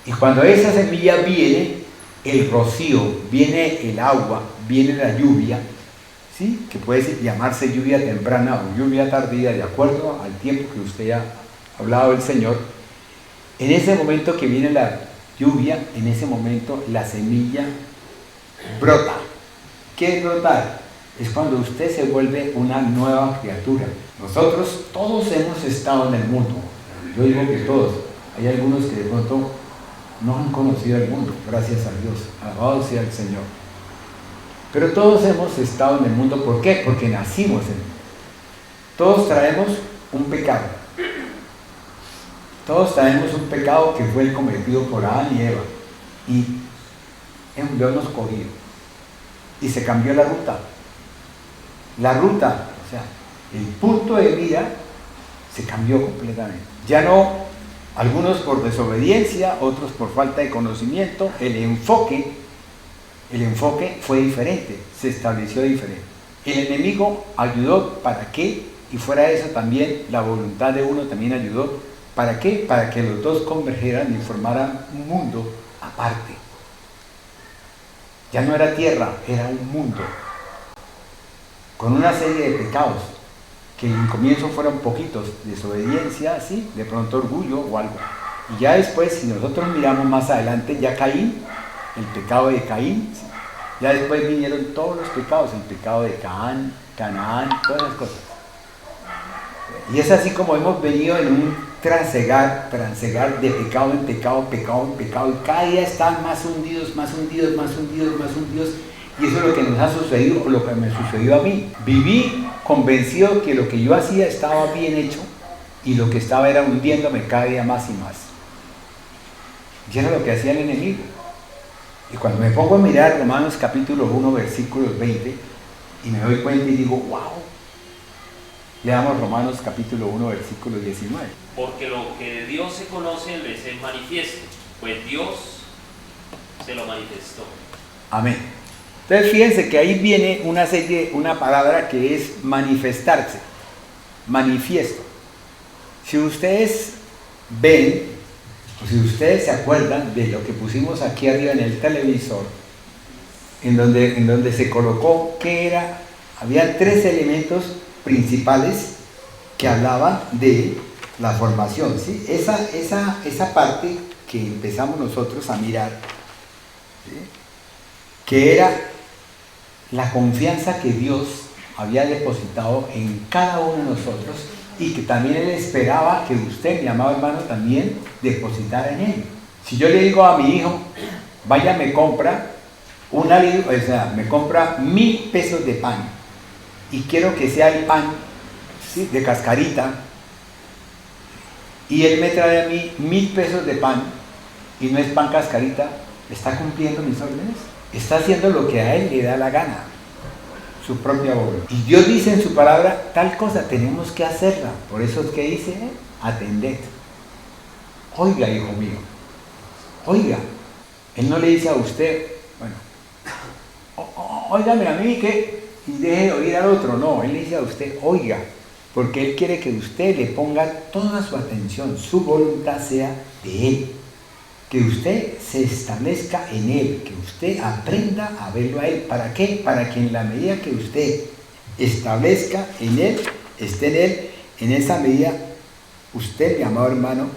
Y cuando esa semilla viene, el rocío, viene el agua, viene la lluvia, ¿sí? Que puede llamarse lluvia temprana o lluvia tardía, de acuerdo al tiempo que usted ha hablado del Señor. En ese momento que viene la lluvia, en ese momento la semilla brota. ¿Qué es brotar? Es cuando usted se vuelve una nueva criatura. Nosotros todos hemos estado en el mundo. Yo digo que todos. Hay algunos que de pronto no han conocido el mundo, gracias a Dios. Alabado sea el Señor. Pero todos hemos estado en el mundo. ¿Por qué? Porque nacimos en el mundo. Todos traemos un pecado. Todos traemos un pecado que fue el cometido por Adán y Eva. Y Dios nos cogió. Y se cambió la ruta. La ruta, o sea, el punto de vida se cambió completamente. Ya no, algunos por desobediencia, otros por falta de conocimiento, el enfoque fue diferente, se estableció diferente. El enemigo ayudó para que y fuera de eso también la voluntad de uno también ayudó. ¿Para qué? Para que los dos convergieran y formaran un mundo aparte. Ya no era tierra, era un mundo, con una serie de pecados, que en comienzo fueron poquitos, desobediencia, sí, de pronto orgullo o algo. Y ya después, si nosotros miramos más adelante, ya Caín, el pecado de Caín, ¿sí? Ya después vinieron todos los pecados, el pecado de Canaán, todas las cosas. Y es así como hemos venido en un transegar de pecado en pecado, pecado en pecado, y cada día están más hundidos, más hundidos, más hundidos, más hundidos. Y eso es lo que nos ha sucedido, o lo que me sucedió a mí. Viví convencido que lo que yo hacía estaba bien hecho, y lo que estaba era hundiéndome cada día más y más. Y era lo que hacía el enemigo. Y cuando me pongo a mirar Romanos capítulo 1, versículos 20, y me doy cuenta y digo, wow. Leamos Romanos capítulo 1, versículo 19. Porque lo que de Dios se conoce les es manifiesto, pues Dios se lo manifestó. Amén. Entonces fíjense que ahí viene una palabra que es manifestarse, manifiesto. Si ustedes ven, o si ustedes se acuerdan de lo que pusimos aquí arriba en el televisor, en donde se colocó que había 3 elementos principales que hablaban de la formación, ¿sí? Esa parte que empezamos nosotros a mirar, ¿sí? Que era la confianza que Dios había depositado en cada uno de nosotros y que también Él esperaba que usted, mi amado hermano, también depositara en Él. Si yo le digo a mi hijo, vaya, me compra me compra 1,000 pesos de pan, y quiero que sea el pan, ¿sí?, de cascarita, y él me trae a mí 1,000 pesos de pan, y no es pan cascarita, ¿está cumpliendo mis órdenes? Está haciendo lo que a él le da la gana, su propia voluntad. Y Dios dice en su palabra, tal cosa tenemos que hacerla. Por eso es que dice, atended. Oiga, hijo mío, oiga. Él no le dice a usted, bueno, óigame a mí que... y deje de oír al otro. No, Él le dice a usted, oiga, porque Él quiere que usted le ponga toda su atención, su voluntad sea de Él, que usted se establezca en Él, que usted aprenda a verlo a Él. ¿Para qué? Para que en la medida que usted establezca en Él, esté en Él, en esa medida, usted, mi amado hermano,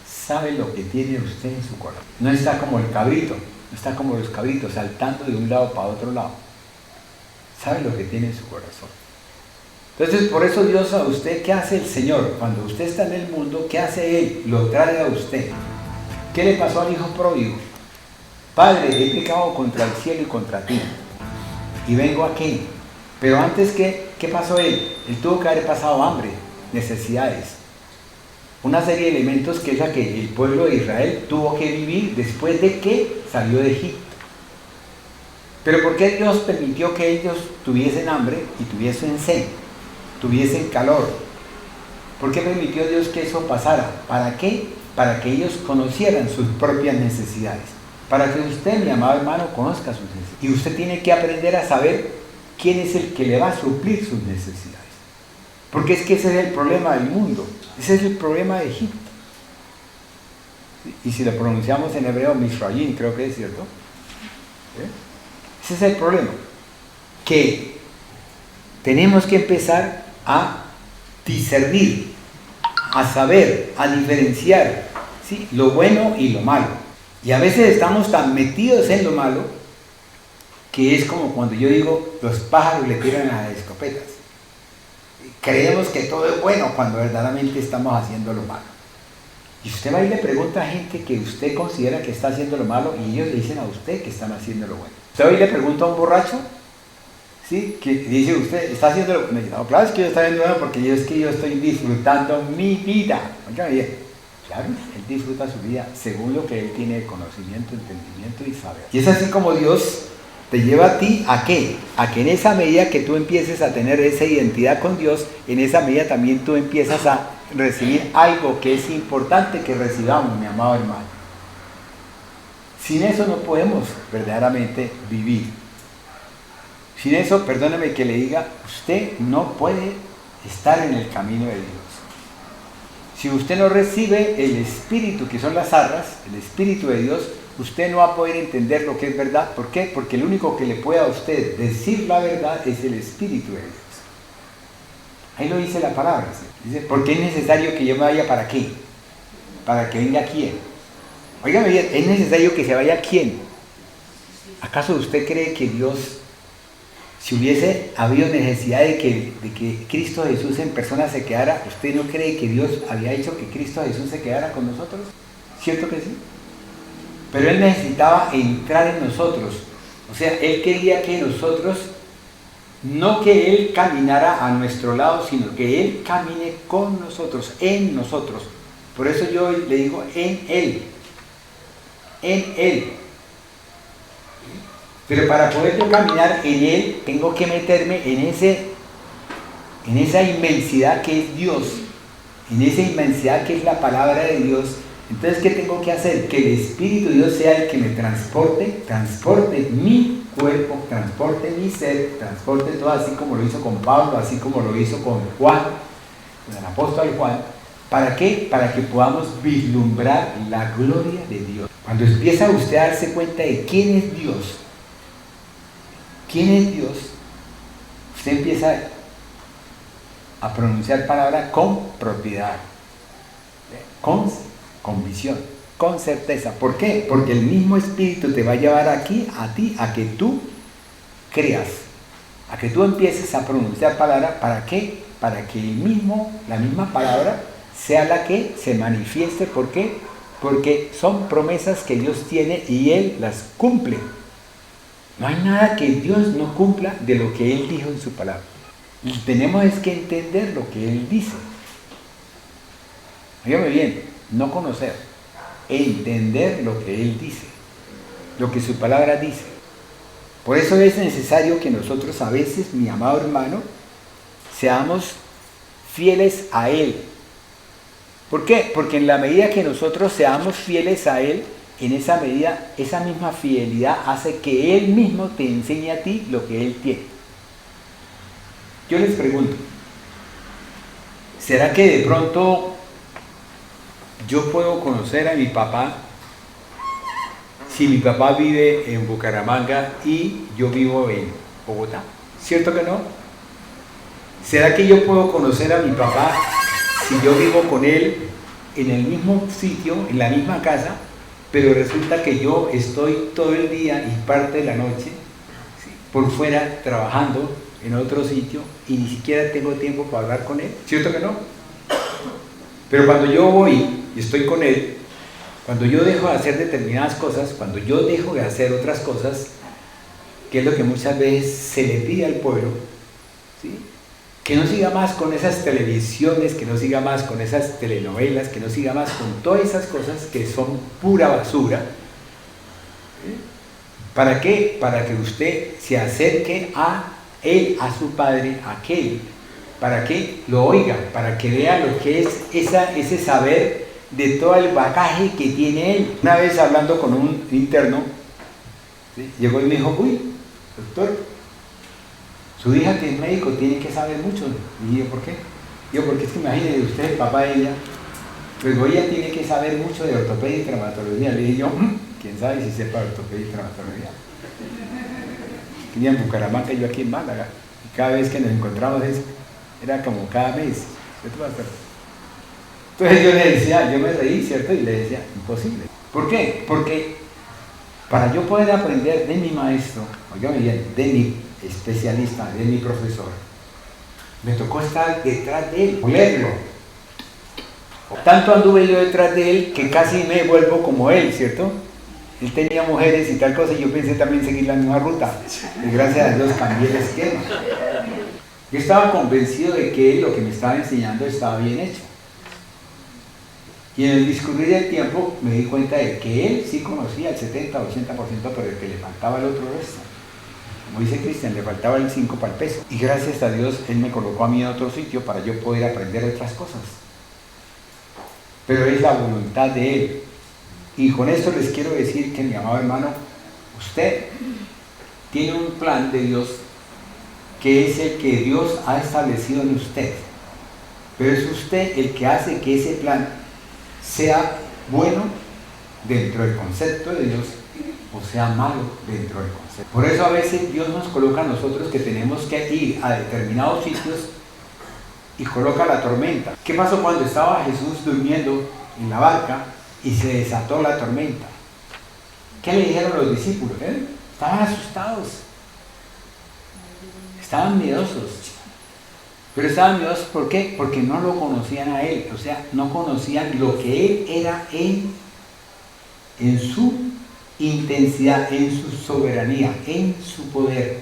sabe lo que tiene usted en su corazón. No está como el cabrito, no está como los cabritos saltando de un lado para otro lado. Sabe lo que tiene en su corazón. Entonces, por eso Dios a usted, ¿qué hace el Señor? Cuando usted está en el mundo, ¿qué hace Él? Lo trae a usted. ¿Qué le pasó al hijo pródigo? Padre, he pecado contra el cielo y contra ti, y vengo aquí. Pero antes, ¿qué pasó él? Él tuvo que haber pasado hambre, necesidades, una serie de elementos que es la que el pueblo de Israel tuvo que vivir después de que salió de Egipto. Pero ¿por qué Dios permitió que ellos tuviesen hambre y tuviesen sed, tuviesen calor? ¿Por qué permitió Dios que eso pasara? ¿Para qué? Para que ellos conocieran sus propias necesidades. Para que usted, mi amado hermano, conozca sus necesidades. Y usted tiene que aprender a saber quién es el que le va a suplir sus necesidades. Porque es que ese es el problema del mundo. Ese es el problema de Egipto. Y si lo pronunciamos en hebreo, Misraim, creo que es cierto. Ese es el problema. Que tenemos que empezar a discernir, a saber, a diferenciar, ¿sí?, lo bueno y lo malo. Y a veces estamos tan metidos en lo malo que es como cuando yo digo, los pájaros le tiran a las escopetas. Creemos que todo es bueno cuando verdaderamente estamos haciendo lo malo. Y usted va y le pregunta a gente que usted considera que está haciendo lo malo y ellos le dicen a usted que están haciendo lo bueno. Usted va y le pregunta a un borracho, ¿sí?, que dice, usted está haciendo lo bueno. No, claro, es que yo estoy haciendo lo bueno porque yo estoy disfrutando mi vida. Oigan bien, claro, él disfruta su vida según lo que él tiene de conocimiento, entendimiento y saber. Y es así como Dios te lleva a ti, ¿a qué? A que en esa medida que tú empieces a tener esa identidad con Dios, en esa medida también tú empiezas a recibir algo que es importante que recibamos, mi amado hermano. Sin eso no podemos verdaderamente vivir. Sin eso, perdóneme que le diga, usted no puede estar en el camino de Dios. Si usted no recibe el Espíritu, que son las arras, el Espíritu de Dios, usted no va a poder entender lo que es verdad. ¿Por qué? Porque el único que le puede a usted decir la verdad es el Espíritu de Dios. Ahí lo dice la palabra. ¿Sí? Dice, porque es necesario que yo me vaya, ¿para qué? Para que venga quién. Óigame bien, ¿es necesario que se vaya quién? ¿Acaso usted cree que Dios, si hubiese habido necesidad de que Cristo Jesús en persona se quedara, usted no cree que Dios había hecho que Cristo Jesús se quedara con nosotros? ¿Cierto que sí? Pero Él necesitaba entrar en nosotros. O sea, Él quería que nosotros, no que Él caminara a nuestro lado, sino que Él camine con nosotros, en nosotros. Por eso yo le digo en Él. En Él. Pero para poder yo caminar en Él, tengo que meterme en esa inmensidad que es Dios, en esa inmensidad que es la palabra de Dios. Entonces, ¿qué tengo que hacer? Que el Espíritu de Dios sea el que me transporte mi cuerpo, transporte mi ser, transporte todo, así como lo hizo con Pablo, así como lo hizo con Juan, con el apóstol Juan. ¿Para qué? Para que podamos vislumbrar la gloria de Dios. Cuando empieza usted a darse cuenta de quién es Dios, usted empieza a pronunciar palabras con propiedad, con convicción, con certeza. ¿Por qué? Porque el mismo Espíritu te va a llevar aquí a ti, a que tú creas, a que tú empieces a pronunciar palabras. ¿Para qué? Para que la misma palabra sea la que se manifieste. ¿Por qué? Porque son promesas que Dios tiene y Él las cumple. No hay nada que Dios no cumpla de lo que Él dijo en su palabra. Y tenemos es que entender lo que Él dice. Óigame bien, no conocer, entender lo que Él dice, lo que su palabra dice. Por eso es necesario que nosotros a veces, mi amado hermano, seamos fieles a Él. ¿Por qué? Porque en la medida que nosotros seamos fieles a Él, en esa medida, esa misma fidelidad hace que Él mismo te enseñe a ti lo que Él tiene. Yo les pregunto, ¿será que de pronto yo puedo conocer a mi papá si mi papá vive en Bucaramanga y yo vivo en Bogotá? ¿Cierto que no? ¿Será que yo puedo conocer a mi papá si yo vivo con él en el mismo sitio, en la misma casa, pero resulta que yo estoy todo el día y parte de la noche, ¿sí?, por fuera trabajando en otro sitio y ni siquiera tengo tiempo para hablar con él? ¿Cierto que no? Pero cuando yo voy y estoy con él, cuando yo dejo de hacer determinadas cosas, cuando yo dejo de hacer otras cosas, que es lo que muchas veces se le pide al pueblo, ¿sí?, que no siga más con esas televisiones, que no siga más con esas telenovelas, que no siga más con todas esas cosas que son pura basura. ¿Sí? ¿Para qué? Para que usted se acerque a él, a su padre, a aquel, para que lo oiga, para que vea lo que es ese saber de todo el bagaje que tiene él. Una vez hablando con un interno, ¿sí?, llegó y me dijo: uy, doctor, su hija que es médico tiene que saber mucho. Y yo: ¿por qué? Yo: porque es que imagínese usted, el papá de ella, pues ella tiene que saber mucho de ortopedia y traumatología. Le dije yo: ¿quién sabe si sepa ortopedia y traumatología? Tenía en Bucaramanga, yo aquí en Málaga, y cada vez que nos encontramos era como cada mes. Entonces yo le decía, yo me reí, ¿cierto? Y le decía: imposible. ¿Por qué? Porque para yo poder aprender de mi maestro, oígame bien, de mi especialista, de mi profesor, me tocó estar detrás de él, olerlo. Tanto anduve yo detrás de él que casi me vuelvo como él, ¿cierto? Él tenía mujeres y tal cosa, y yo pensé también seguir la misma ruta. Y gracias a Dios cambié el esquema. Yo estaba convencido de que él, lo que me estaba enseñando, estaba bien hecho. Y en el discurrir del tiempo me di cuenta de que él sí conocía el 70-80%, pero el que le faltaba el otro resto. Como dice Cristian, le faltaba el 5 para el peso. Y gracias a Dios, Él me colocó a mí en otro sitio para yo poder aprender otras cosas. Pero es la voluntad de Él. Y con esto les quiero decir que, mi amado hermano, usted tiene un plan de Dios que es el que Dios ha establecido en usted. pero es usted el que hace que ese plan sea bueno dentro del concepto de Dios o sea malo dentro del concepto. Por eso a veces Dios nos coloca a nosotros que tenemos que ir a determinados sitios y coloca la tormenta. ¿Qué pasó cuando estaba Jesús durmiendo en la barca y se desató la tormenta? ¿Qué le dijeron los discípulos? Estaban asustados, estaban miedosos. Pero estaban miedosos, ¿por qué? Porque no lo conocían a Él, o sea, no conocían lo que Él era en su intensidad, en su soberanía, en su poder.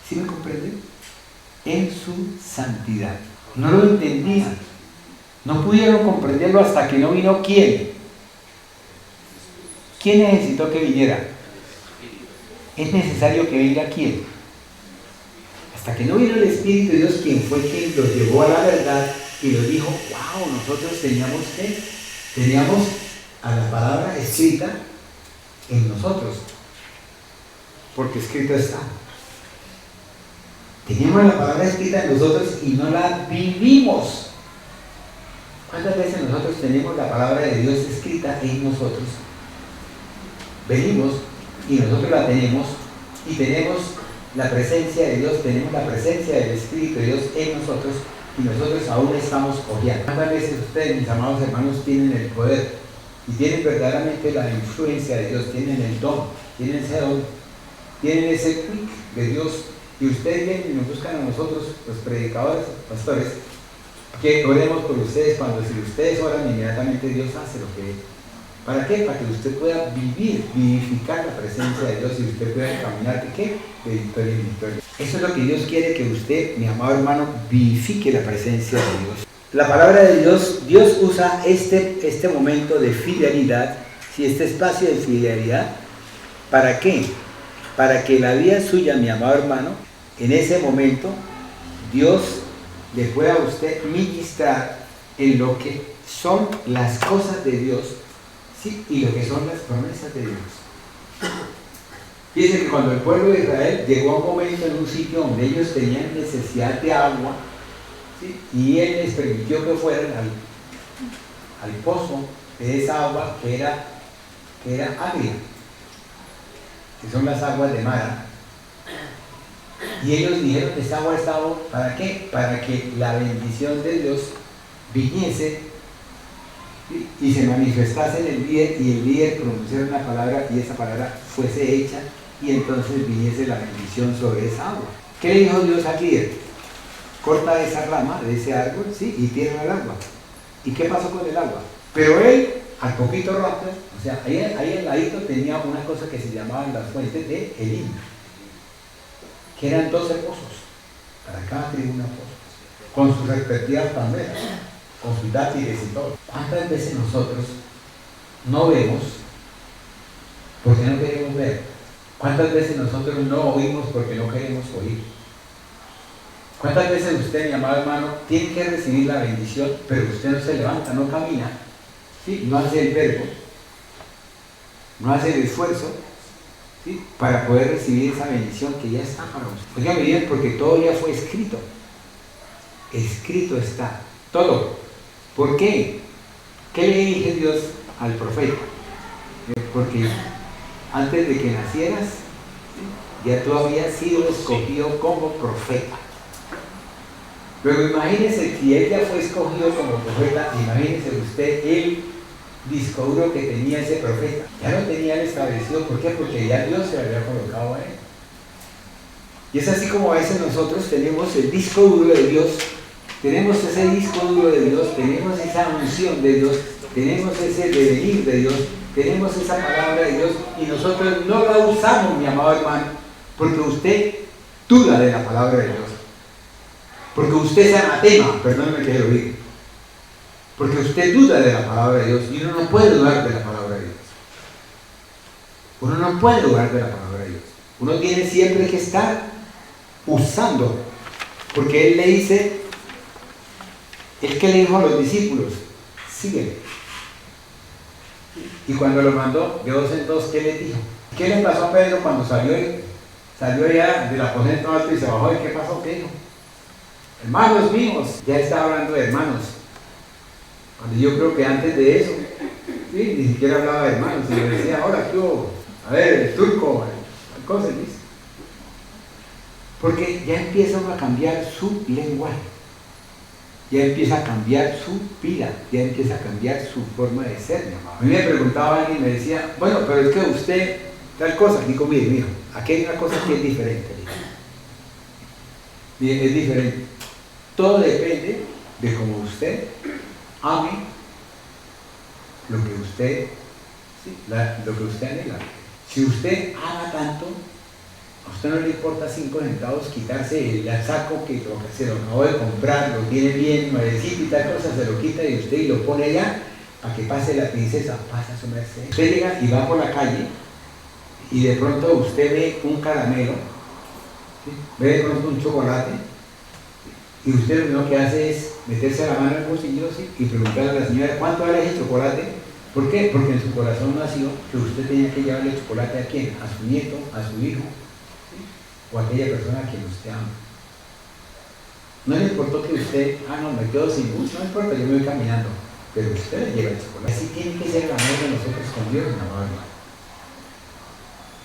¿Sí me comprenden? En su santidad. No lo entendían. No pudieron comprenderlo hasta que no vino ¿quién? ¿Quién necesitó que viniera? Es necesario que venga ¿quién? Hasta que no vino el Espíritu de Dios, quien fue quien los llevó a la verdad y los dijo, wow, nosotros teníamos ¿qué? Teníamos a la palabra escrita en nosotros, porque escrito está. Teníamos la palabra escrita en nosotros y no la vivimos. ¿Cuántas veces nosotros tenemos la palabra de Dios escrita en nosotros? Venimos y nosotros la tenemos y tenemos la presencia de Dios, tenemos la presencia del Espíritu de Dios en nosotros y nosotros aún estamos ojeando. ¿Cuántas veces ustedes, mis amados hermanos, tienen el poder y tienen verdaderamente la influencia de Dios, tienen el don, tienen ese don, tienen ese clic de Dios y ustedes vienen y nos buscan a nosotros, los predicadores, pastores, que oremos por ustedes cuando si ustedes oran inmediatamente Dios hace lo que es. ¿Para qué? Para que usted pueda vivificar la presencia de Dios y usted pueda caminar ¿de qué? De victoria en victoria. Eso es lo que Dios quiere que usted, mi amado hermano, vivifique la presencia de Dios. La palabra de Dios, Dios usa este momento de fidelidad, este espacio de fidelidad, ¿para qué? Para que la vida suya, mi amado hermano, en ese momento, Dios le pueda a usted ministrar en lo que son las cosas de Dios, ¿sí? Y lo que son las promesas de Dios. Fíjense que cuando el pueblo de Israel llegó a un momento en un sitio donde ellos tenían necesidad de agua, ¿sí? Y Él les permitió que fueran al pozo de esa agua que era agria, que son las aguas de Mara. Y ellos dijeron que esta agua estaba, ¿para qué? Para que la bendición de Dios viniese y se manifestase en el líder y el líder pronunciara una palabra y esa palabra fuese hecha y entonces viniese la bendición sobre esa agua. ¿Qué le dijo Dios al líder? Corta esa rama de ese árbol, ¿sí? Y tierra el agua. ¿Y qué pasó con el agua? Pero él, al poquito rato, o sea, ahí al ladito tenía una cosa que se llamaban las fuentes de Elim, que eran 12 pozos, para cada tribu una pozo, con sus respectivas palmeras, con sus dátiles y todo. ¿Cuántas veces nosotros no vemos porque no queremos ver? ¿Cuántas veces nosotros no oímos porque no queremos oír? ¿Cuántas veces usted, mi amado hermano, tiene que recibir la bendición, pero usted no se levanta, no camina, ¿sí? No hace el verbo, no hace el esfuerzo, ¿sí? Para poder recibir esa bendición que ya está para usted? Oigan bien, porque todo ya fue escrito. Escrito está, todo. ¿Por qué? ¿Qué le dije Dios al profeta? Porque antes de que nacieras, ya tú habías sido escogido como profeta. Luego imagínese, si él ya fue escogido como profeta, imagínese usted el disco duro que tenía ese profeta. Ya lo tenía él establecido. ¿Por qué? Porque ya Dios se lo había colocado a él. Y es así como a veces nosotros tenemos el disco duro de Dios, tenemos ese disco duro de Dios, tenemos esa unción de Dios, tenemos ese devenir de Dios, tenemos esa palabra de Dios y nosotros no la usamos, mi amado hermano, porque usted duda de la palabra de Dios. Porque usted es anatema, perdóneme que lo diga. Porque usted duda de la palabra de Dios y uno no puede dudar de la palabra de Dios. Uno no puede dudar de la palabra de Dios. Uno tiene siempre que estar usando. Porque Él le dice, Él que le dijo a los discípulos, sígueme. Y cuando lo mandó de 2 en 2, ¿qué le dijo? ¿Qué le pasó a Pedro cuando salió ya del aposento alto y se bajó? ¿Y qué pasó? ¿Qué dijo? Hermanos míos, ya estaba hablando de hermanos. Cuando yo creo que antes de eso, sí, ni siquiera hablaba de hermanos, sino decía, ahora ¿qué hubo? A ver, el turco, cosas, ¿viste? Porque ya empieza uno a cambiar su lenguaje, ya empieza a cambiar su vida, ya empieza a cambiar su forma de ser, mi amado. A mí me preguntaba alguien y me decía, bueno, pero es que usted, tal cosa. Digo, mire, mijo, aquí hay una cosa que es diferente. Mire, es diferente. Todo depende de cómo usted ame lo que usted, sí, lo que usted anhela. Si usted ama tanto, a usted no le importa 5 centavos quitarse el saco que se lo acabó de comprar, lo tiene bien nuevecito y tal cosa, se lo quita de usted y lo pone allá para que pase la princesa, pasa su merced. Usted llega y va por la calle y de pronto usted ve un caramelo, ¿sí? Ve de pronto un chocolate y usted lo único que hace es meterse la mano en el bolsillo, ¿sí? Y preguntarle a la señora cuánto vale ese chocolate. ¿Por qué? Porque en su corazón nació que usted tenía que llevarle el chocolate a quién, a su nieto, a su hijo, ¿sí? O a aquella persona a quien usted ama. No le importó que usted, no, me quedo sin bus, no importa, yo me voy caminando, pero usted le lleva el chocolate. Así tiene que ser el amor de nosotros con Dios, mi amado hermano.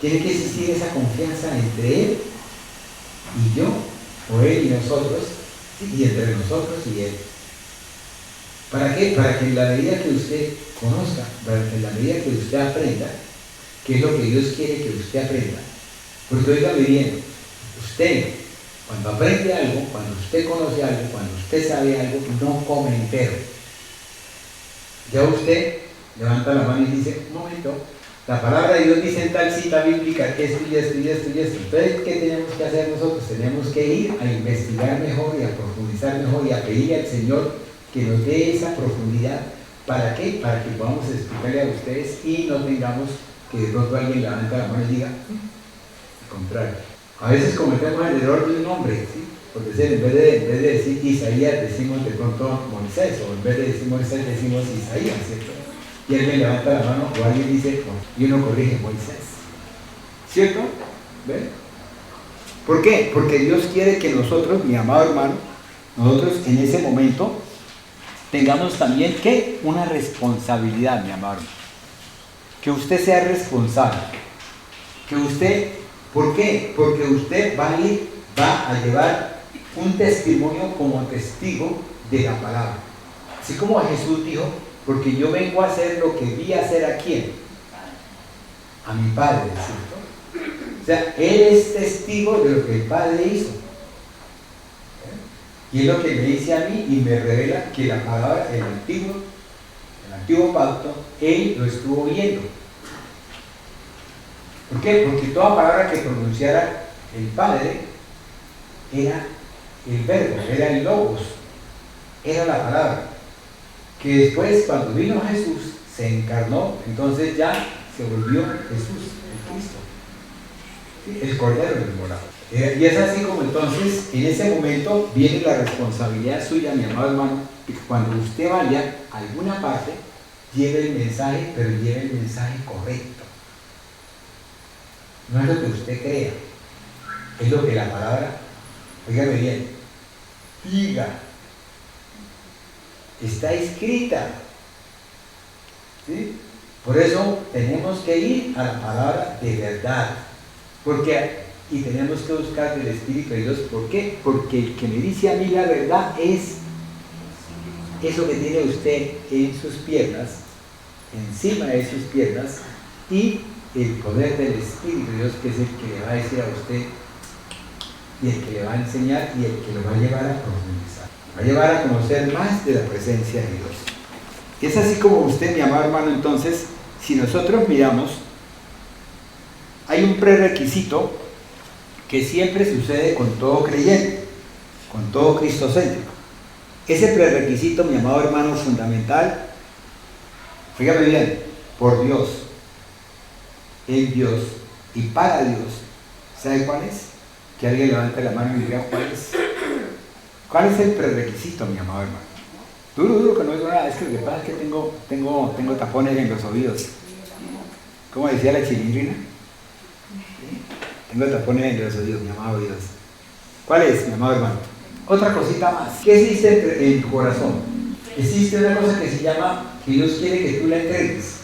Tiene que existir esa confianza entre Él y yo, o Él y nosotros, ¿sí? Y entre nosotros y Él. ¿Para qué? Para que en la medida que usted conozca, para que en la medida que usted aprenda, qué es lo que Dios quiere que usted aprenda. Porque oígame bien, usted, cuando aprende algo, cuando usted conoce algo, cuando usted sabe algo, no come entero. Ya usted levanta la mano y dice, un momento, la palabra de Dios dice en tal cita bíblica que esto y esto y esto y esto. Entonces, ¿qué tenemos que hacer nosotros? Tenemos que ir a investigar mejor y a profundizar mejor y a pedirle al Señor que nos dé esa profundidad. ¿Para qué? Para que podamos explicarle a ustedes y no tengamos que de pronto alguien levante la mano y diga, al contrario. A veces cometemos el error de un hombre, ¿sí? Por decir, en vez de decir Isaías, decimos de pronto Moisés, o en vez de decir Moisés, decimos Isaías, ¿cierto? Y alguien levanta la mano o alguien dice, y uno corrige Moisés. ¿Cierto? ¿Ven? ¿Por qué? Porque Dios quiere que nosotros, mi amado hermano, nosotros en ese momento tengamos también, ¿qué? Una responsabilidad, mi amado hermano. Que usted sea responsable. Que usted, ¿por qué? Porque usted va a llevar un testimonio como testigo de la palabra. Así como Jesús dijo, porque yo vengo a hacer lo que vi hacer a quién, a mi Padre, ¿cierto? O sea, Él es testigo de lo que el Padre hizo. Y es lo que me dice a mí y me revela que la palabra, el antiguo pacto, Él lo estuvo viendo. ¿Por qué? Porque toda palabra que pronunciara el Padre era el verbo, era el logos, era la palabra. Que después, cuando vino Jesús, se encarnó, entonces ya se volvió Jesús, el Cristo, ¿sí? El Cordero del Morado. Y es así como entonces, en ese momento, viene la responsabilidad suya, mi amado hermano, que cuando usted vaya a alguna parte, lleve el mensaje, pero lleve el mensaje correcto. No es lo que usted crea, es lo que la palabra, oígame bien, diga. Está escrita, ¿sí? Por eso tenemos que ir a la palabra de verdad, y tenemos que buscar del Espíritu de Dios. ¿Por qué? Porque el que me dice a mí la verdad es eso que tiene usted en sus piernas, encima de sus piernas, y el poder del Espíritu de Dios, que es el que le va a decir a usted, y el que le va a enseñar, y el que lo va a llevar a profundizar. Va a llevar a conocer más de la presencia de Dios. Es así como usted, mi amado hermano, entonces, si nosotros miramos, hay un prerequisito que siempre sucede con todo creyente, con todo cristocéntrico. Ese prerequisito, mi amado hermano, fundamental, fíjame bien, por Dios, en Dios y para Dios. ¿Sabe cuál es? Que alguien levante la mano y diga cuál es. ¿Cuál es el prerequisito, mi amado hermano? Duro, que no digo nada. Es que lo que pasa es que tengo tapones en los oídos. ¿Cómo decía la chilindrina? ¿Sí? Tengo tapones en los oídos, mi amado Dios. ¿Cuál es, mi amado hermano? Otra cosita más. ¿Qué existe en tu corazón? Existe una cosa que se llama que Dios quiere que tú la entregues.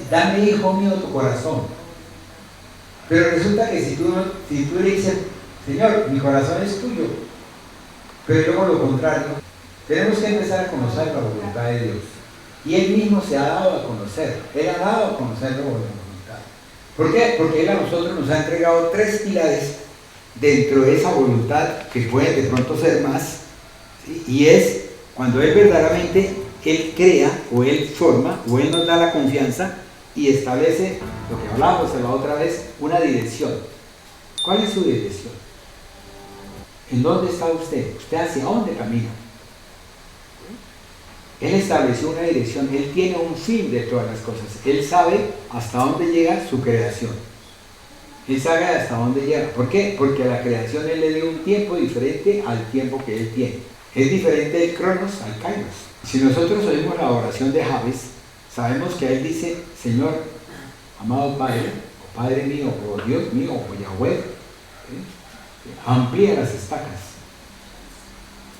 Dame, hijo mío, tu corazón. Pero resulta que si tú le dices, Señor, mi corazón es tuyo, pero luego lo contrario, tenemos que empezar a conocer la voluntad de Dios. Y Él mismo se ha dado a conocer. Él ha dado a conocer la voluntad. ¿Por qué? Porque Él a nosotros nos ha entregado 3 pilares dentro de esa voluntad, que puede de pronto ser más, ¿sí? Y es cuando Él verdaderamente, Él crea, o Él forma, o Él nos da la confianza y establece, lo que hablamos la otra vez, una dirección. ¿Cuál es su dirección? ¿En dónde está usted? ¿Usted hacia dónde camina? Él estableció una dirección, Él tiene un fin de todas las cosas. Él sabe hasta dónde llega su creación. Él sabe hasta dónde llega. ¿Por qué? Porque a la creación Él le dio un tiempo diferente al tiempo que Él tiene. Es diferente el Cronos al Kairos. Si nosotros oímos la oración de Jabes, sabemos que Él dice, Señor, amado Padre, o Padre mío, o Dios mío, o Yahweh, amplía las estacas.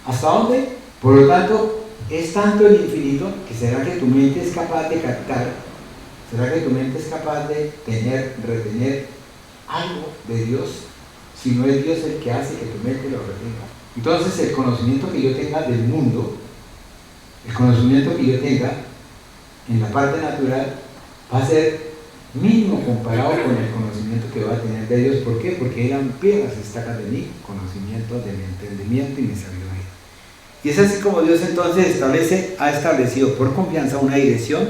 ¿Hasta dónde? Por lo tanto, es tanto el infinito que será que tu mente es capaz de captar, será que tu mente es capaz de retener algo de Dios, si no es Dios el que hace que tu mente lo retenga. Entonces el conocimiento que yo tenga del mundo, el conocimiento que yo tenga en la parte natural, va a ser mínimo comparado con el conocimiento que va a tener de Dios. ¿Por qué? Porque Él amplía las estacas de mi conocimiento, de mi entendimiento y mi sabiduría. Y es así como Dios entonces ha establecido por confianza una dirección,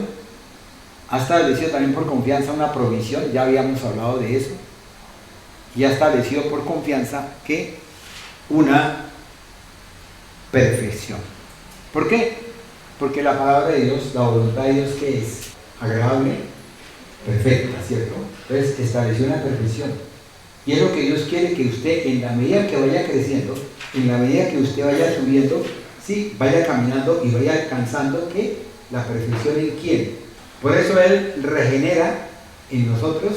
ha establecido también por confianza una provisión, ya habíamos hablado de eso, y ha establecido por confianza que una perfección. ¿Por qué? Porque la palabra de Dios, la voluntad de Dios, ¿qué es? Agradable, perfecta, ¿cierto? Entonces estableció una perfección. Y es lo que Dios quiere que usted, en la medida que vaya creciendo, en la medida que usted vaya subiendo, sí, vaya caminando y vaya alcanzando ¿qué? La perfección en quién. Por eso Él regenera en nosotros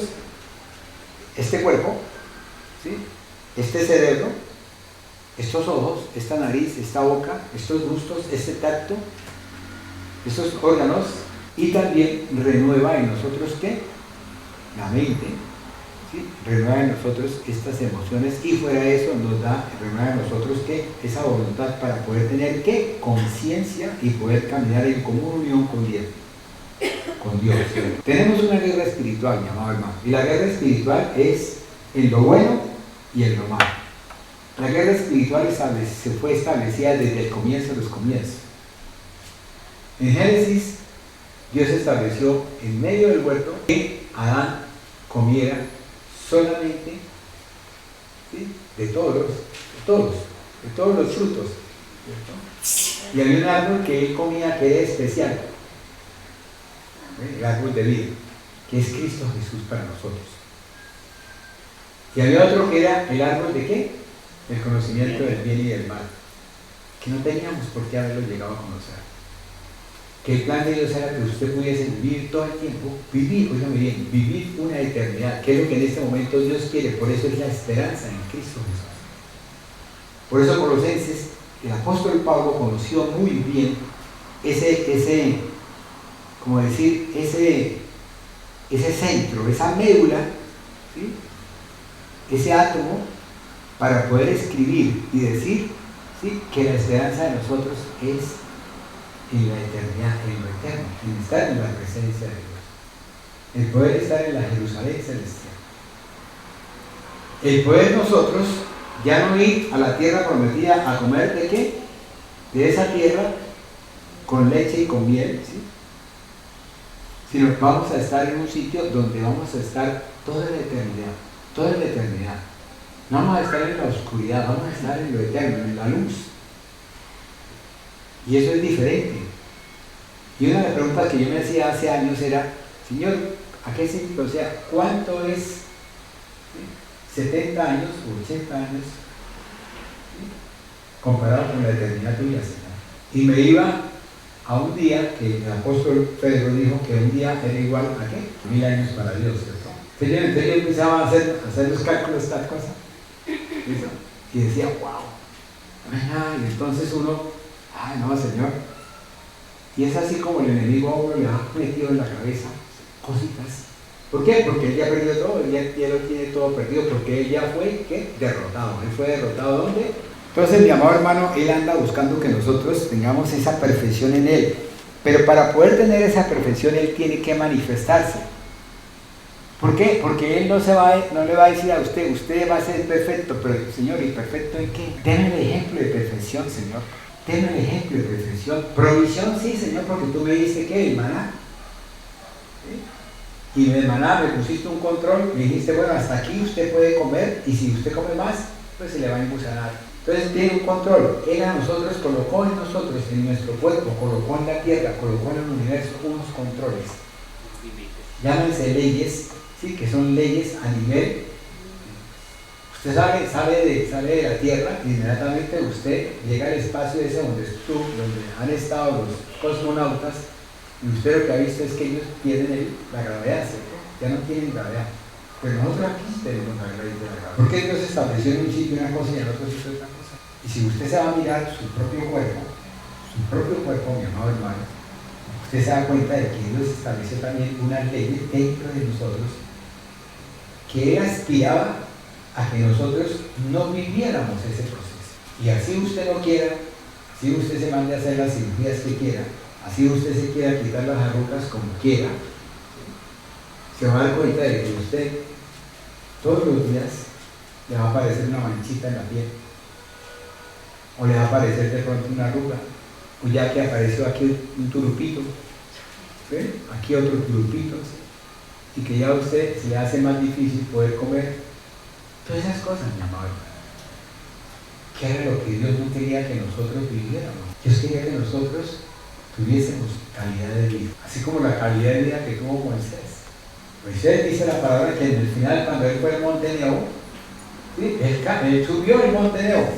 este cuerpo, ¿sí? Este cerebro, estos ojos, esta nariz, esta boca, estos gustos, este tacto, estos órganos, y también renueva en nosotros ¿qué? La mente, ¿sí? Renueva en nosotros estas emociones, y fuera de eso nos renueva en nosotros ¿qué? Esa voluntad para poder tener ¿qué? Conciencia y poder caminar en comunión con Dios. ¿Sí? Tenemos una guerra espiritual, mi amado hermano, y la guerra espiritual es en lo bueno y en lo malo. La guerra espiritual se fue establecida desde el comienzo de los comienzos. En Génesis, Dios estableció en medio del huerto que Adán comiera solamente ¿sí? de todos los frutos, ¿cierto? Y había un árbol que él comía que era especial, el árbol de vida, que es Cristo Jesús para nosotros. Y había otro que era el árbol de ¿qué? El conocimiento del bien y del mal, que no teníamos por qué haberlo llegado a conocer. Que el plan de Dios era que usted pudiese vivir todo el tiempo, óigame bien, vivir una eternidad, que es lo que en este momento Dios quiere. Por eso es la esperanza en Cristo Jesús. Por eso Colosenses, el apóstol Pablo conoció muy bien ese centro, esa médula, ¿sí? Ese átomo, para poder escribir y decir ¿sí? que la esperanza de nosotros es en la eternidad, en lo eterno, en estar en la presencia de Dios, el poder estar en la Jerusalén celestial, el poder nosotros ya no ir a la tierra prometida a comer de qué, de esa tierra con leche y con miel, ¿sí? Sino vamos a estar en un sitio donde vamos a estar toda la eternidad. No vamos a estar en la oscuridad, vamos a estar en lo eterno, en la luz. Y eso es diferente. Y una de las preguntas que yo me hacía hace años era, Señor, ¿a qué significa? O sea, ¿cuánto es 70 años o 80 años comparado con la eternidad tuya, Señor? Y me iba a un día que el apóstol Pedro dijo que un día era igual a ¿qué? 1000 años para Dios, ¿cierto? Entonces yo empezaba a hacer los cálculos, tal cosa, y decía, wow. no hay nada, y entonces uno, ay no, Señor, y es así como el enemigo a uno le ha metido en la cabeza cositas. ¿Por qué? Porque él ya perdió todo, él ya lo tiene todo perdido, porque él ya fue, ¿qué? Derrotado. ¿Él fue derrotado dónde? Entonces, mi amado hermano, él anda buscando que nosotros tengamos esa perfección en él. Pero para poder tener esa perfección, él tiene que manifestarse. ¿Por qué? Porque él no le va a decir a usted, usted va a ser perfecto, pero Señor, ¿y perfecto en qué? Denme el ejemplo de perfección, Señor. Denme el ejemplo de perfección. Provisión, sí, Señor, porque tú me dices que el maná. ¿Sí? Y en el maná me pusiste un control, me dijiste, bueno, hasta aquí usted puede comer, y si usted come más, pues se le va a embusanar. Entonces tiene un control. Él a nosotros colocó en nosotros, en nuestro cuerpo, colocó en la tierra, colocó en el universo unos controles. Llámense leyes, ¿sí? Que son leyes a nivel. Usted sale de la tierra y inmediatamente usted llega al espacio ese donde han estado los cosmonautas. Y usted lo que ha visto es que ellos pierden la gravedad, ¿cierto? Ya no tienen gravedad. Pero nosotros aquí tenemos la gravedad. Porque Dios estableció en un sitio una cosa y en el otro sitio otra cosa. Y si usted se va a mirar su propio cuerpo, mi amado hermano, usted se da cuenta de que Dios estableció también unas leyes dentro de nosotros que Él aspiraba a que nosotros no viviéramos ese proceso. Y así usted no quiera, si usted se mande a hacer las cirugías que quiera, así usted se quiera quitar las arrugas como quiera, se va a dar cuenta de que usted todos los días le va a aparecer una manchita en la piel, o le va a aparecer de pronto una arruga, o ya que apareció aquí un turupito, ¿sí? Aquí otro turupito, ¿sí? Y que ya a usted se le hace más difícil poder comer. Todas esas cosas, mi amado, que era lo que Dios no quería que nosotros viviéramos. Dios quería que nosotros tuviésemos calidad de vida, así como la calidad de vida que tuvo Moisés. Moisés dice la palabra que en el final, cuando él fue al monte Nebo, ¿sí? Él subió el monte Nebo.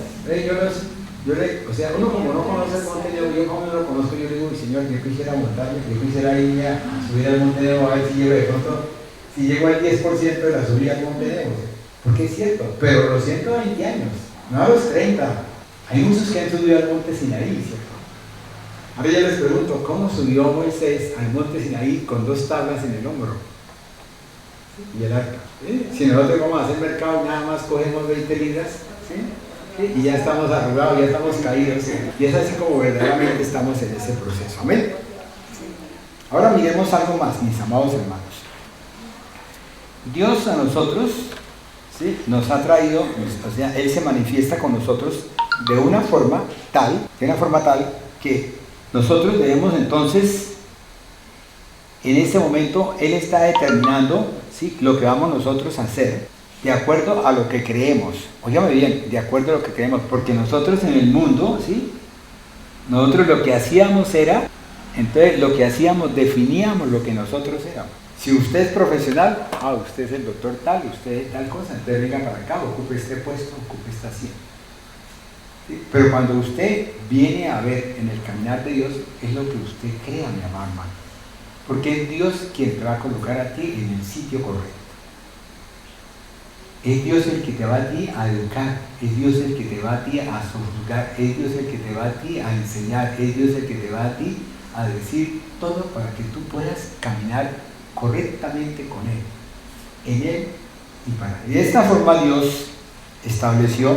O sea, uno como no conoce el monte Nebo, yo como no lo conozco, yo le digo, Señor, yo quisiera montarme, yo quisiera ir a subir al monte Nebo, a ver si llego de pronto, si llego al 10% de la subida al monte Nebo. Porque es cierto, pero a los 120 años, no a los 30. Hay muchos que han subido al monte Sinaí, ¿cierto? Ahora ya les pregunto, ¿cómo subió Moisés al monte Sinaí con 2 tablas en el hombro? Y el arca. ¿Sí? Si nosotros vamos a hacer mercado, nada más cogemos 20 libras, ¿sí? ¿Sí? Y ya estamos arrugados, ya estamos caídos. ¿Sí? Y es así como verdaderamente estamos en ese proceso. Amén. Ahora miremos algo más, mis amados hermanos. Dios a nosotros, ¿sí? Nos ha traído, o sea, Él se manifiesta con nosotros de una forma tal que nosotros debemos entonces, en este momento, Él está determinando, ¿sí? Lo que vamos nosotros a hacer, de acuerdo a lo que creemos. Óigame bien, de acuerdo a lo que creemos, porque nosotros en el mundo, ¿sí? Nosotros lo que hacíamos era, entonces lo que hacíamos, definíamos lo que nosotros éramos. Si usted es profesional, usted es el doctor tal, usted es tal cosa, entonces venga para acá, ocupe este puesto, ocupe esta silla. ¿Sí? Pero cuando usted viene a ver en el caminar de Dios, es lo que usted crea, mi amado hermano. Porque es Dios quien te va a colocar a ti en el sitio correcto. Es Dios el que te va a ti a educar, es Dios el que te va a ti a sojuzgar, es Dios el que te va a ti a enseñar, es Dios el que te va a ti a decir todo para que tú puedas caminar correctamente con Él, en Él y para Él. De esta forma Dios estableció,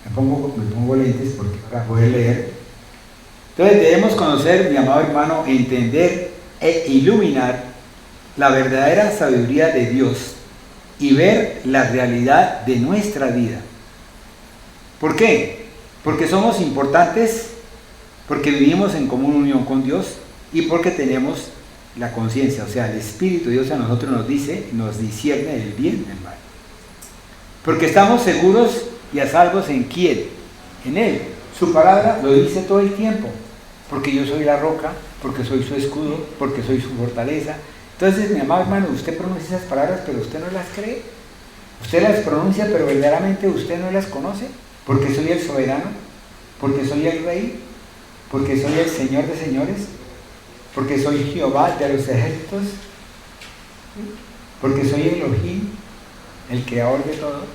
me pongo lentes porque para poder leer. Entonces debemos conocer, mi amado hermano, entender e iluminar la verdadera sabiduría de Dios y ver la realidad de nuestra vida. ¿Por qué? Porque somos importantes, porque vivimos en común unión con Dios y porque tenemos la conciencia, o sea, el Espíritu de Dios a nosotros nos dice, nos discierne el bien y el mal. Porque estamos seguros y a salvos en quién, en Él. Su palabra lo dice todo el tiempo, porque yo soy la roca, porque soy su escudo, porque soy su fortaleza. Entonces, mi amado hermano, usted pronuncia esas palabras, pero usted no las cree. Usted las pronuncia, pero verdaderamente usted no las conoce, porque soy el soberano, porque soy el rey, porque soy el Señor de señores, porque soy Jehová de los ejércitos, porque soy Elohim, el creador de todo.